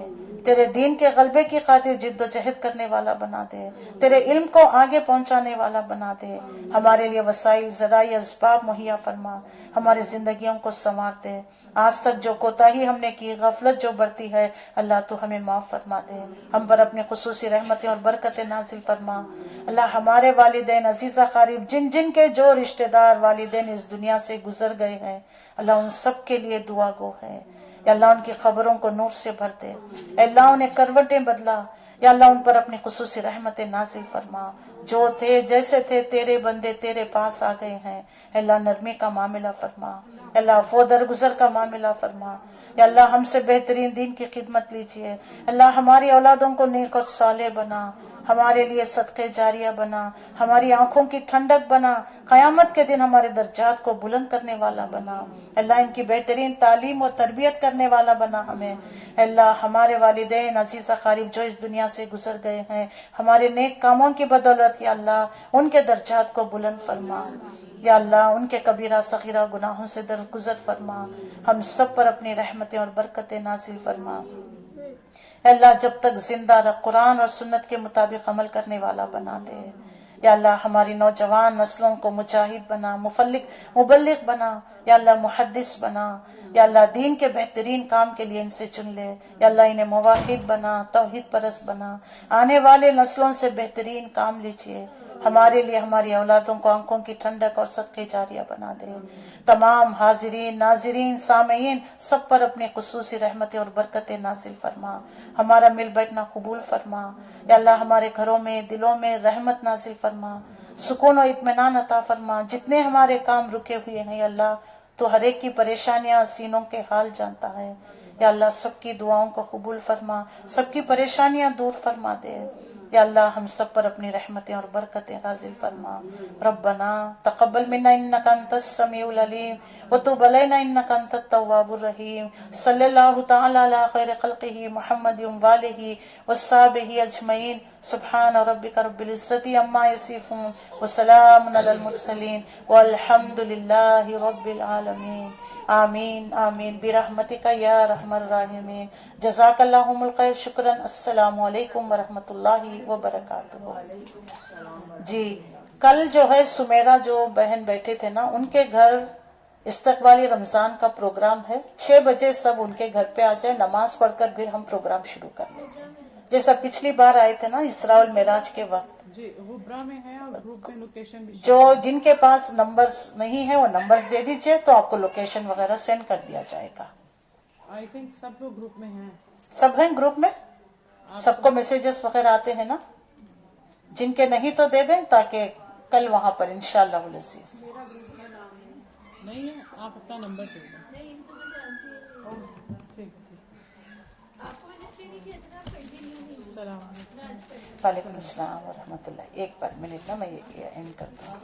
تیرے دین کے غلبے کی خاطر جد و جہد کرنے والا بنا دے, تیرے علم کو آگے پہنچانے والا بنا دے. ہمارے لیے وسائل ذرائع اسباب مہیا فرما, ہماری زندگیوں کو سنوار دے. آج تک جو کوتاہی ہم نے کی, غفلت جو بڑھتی ہے, اللہ تو ہمیں معاف فرما دے. ہم پر اپنی خصوصی رحمتیں اور برکتیں نازل فرما. اللہ ہمارے والدین عزیز اقارب جن جن کے جو رشتہ دار والدین اس دنیا سے گزر گئے ہیں, اللہ ان سب کے لیے دعا گو ہے. یا اللہ ان کی خبروں کو نور سے بھر دے. اے اللہ انہیں کروٹیں بدلا. یا اللہ ان پر اپنی خصوصی رحمتیں نازل فرما. جو تھے جیسے تھے تیرے بندے تیرے پاس آ گئے ہیں, اے اللہ نرمی کا معاملہ فرما. اے اللہ عفو درگزر کا معاملہ فرما. یا اللہ ہم سے بہترین دین کی خدمت لیجئے. اللہ ہماری اولادوں کو نیک اور صالح بنا, ہمارے لیے صدقے جاریہ بنا, ہماری آنکھوں کی ٹھنڈک بنا, قیامت کے دن ہمارے درجات کو بلند کرنے والا بنا. اللہ ان کی بہترین تعلیم و تربیت کرنے والا بنا ہمیں. اللہ ہمارے والدین عزیز اقارب جو اس دنیا سے گزر گئے ہیں, ہمارے نیک کاموں کی بدولت یا اللہ ان کے درجات کو بلند فرما. یا اللہ ان کے کبیرہ صغیرہ گناہوں سے درگزر فرما. ہم سب پر اپنی رحمتیں اور برکتیں نازل فرما. اے اللہ جب تک زندہ رہ قرآن اور سنت کے مطابق عمل کرنے والا بنا دے. یا اللہ ہماری نوجوان نسلوں کو مجاہد بنا, مبلغ بنا. یا اللہ محدث بنا. یا اللہ دین کے بہترین کام کے لیے ان سے چن لے. یا اللہ انہیں موحد بنا، توحید پرست بنا، آنے والے نسلوں سے بہترین کام لیجیے. ہمارے لیے ہماری اولادوں کو آنکھوں کی ٹھنڈک اور صدقے جاریہ بنا دے. تمام حاضرین، ناظرین، سامعین سب پر اپنی خصوصی رحمتیں اور برکتیں نازل فرما. ہمارا مل بیٹھنا قبول فرما. یا اللہ ہمارے گھروں میں، دلوں میں رحمت نازل فرما، سکون و اطمینان عطا فرما. جتنے ہمارے کام رکے ہوئے ہیں یا اللہ تو ہر ایک کی پریشانیاں، سینوں کے حال جانتا ہے. یا اللہ سب کی دعاؤں کو قبول فرما، سب کی پریشانیاں دور فرما دے. یا اللہ ہم سب پر اپنی رحمتیں اور برکتیں نازل فرما. ربنا تقبل منا انک انت السمیع العلیم وتب علینا انک انت التواب الرحیم. صلی اللہ تعالی علی خیر خلقہ محمد وآلہ وصحبہ اجمعین. سبحان ربک رب العزۃ عما یصفون وسلام علی المرسلین والحمد للہ رب العالمین. آمین آمین برحمتک یا ارحم الراحمین. جزاک اللہم الخیر. شکرا. السلام علیکم ورحمۃ اللہ وبرکاتہ. جی کل جو ہے سمیرہ جو بہن بیٹھے تھے نا، ان کے گھر استقبالی رمضان کا پروگرام ہے. 6 بجے سب ان کے گھر پہ آ جائے، نماز پڑھ کر پھر ہم پروگرام شروع کر لیں گے. جیسا پچھلی بار آئے تھے نا اسراء والمعراج کے وقت. جی غبرہ میں ہے اور گروپ میں لوکیشن بھی جو جن کے پاس نمبرز نہیں ہے وہ نمبرز دے دیجئے تو آپ کو لوکیشن وغیرہ سینڈ کر دیا جائے گا. آئی تھنک سب لوگ گروپ میں ہیں. سب ہیں گروپ میں، سب کو میسیجز وغیرہ آتے ہیں نا. جن کے نہیں تو دے دیں تاکہ کل وہاں پر انشاءاللہ العزیز. نہیں ہے، آپ اپنا نمبر دے دیں. ٹھیک ٹھیک. السلام علیکم. وعلیکم السلام ورحمۃ اللہ. ایک منٹ نا میں یہ اینڈ کرتا ہوں.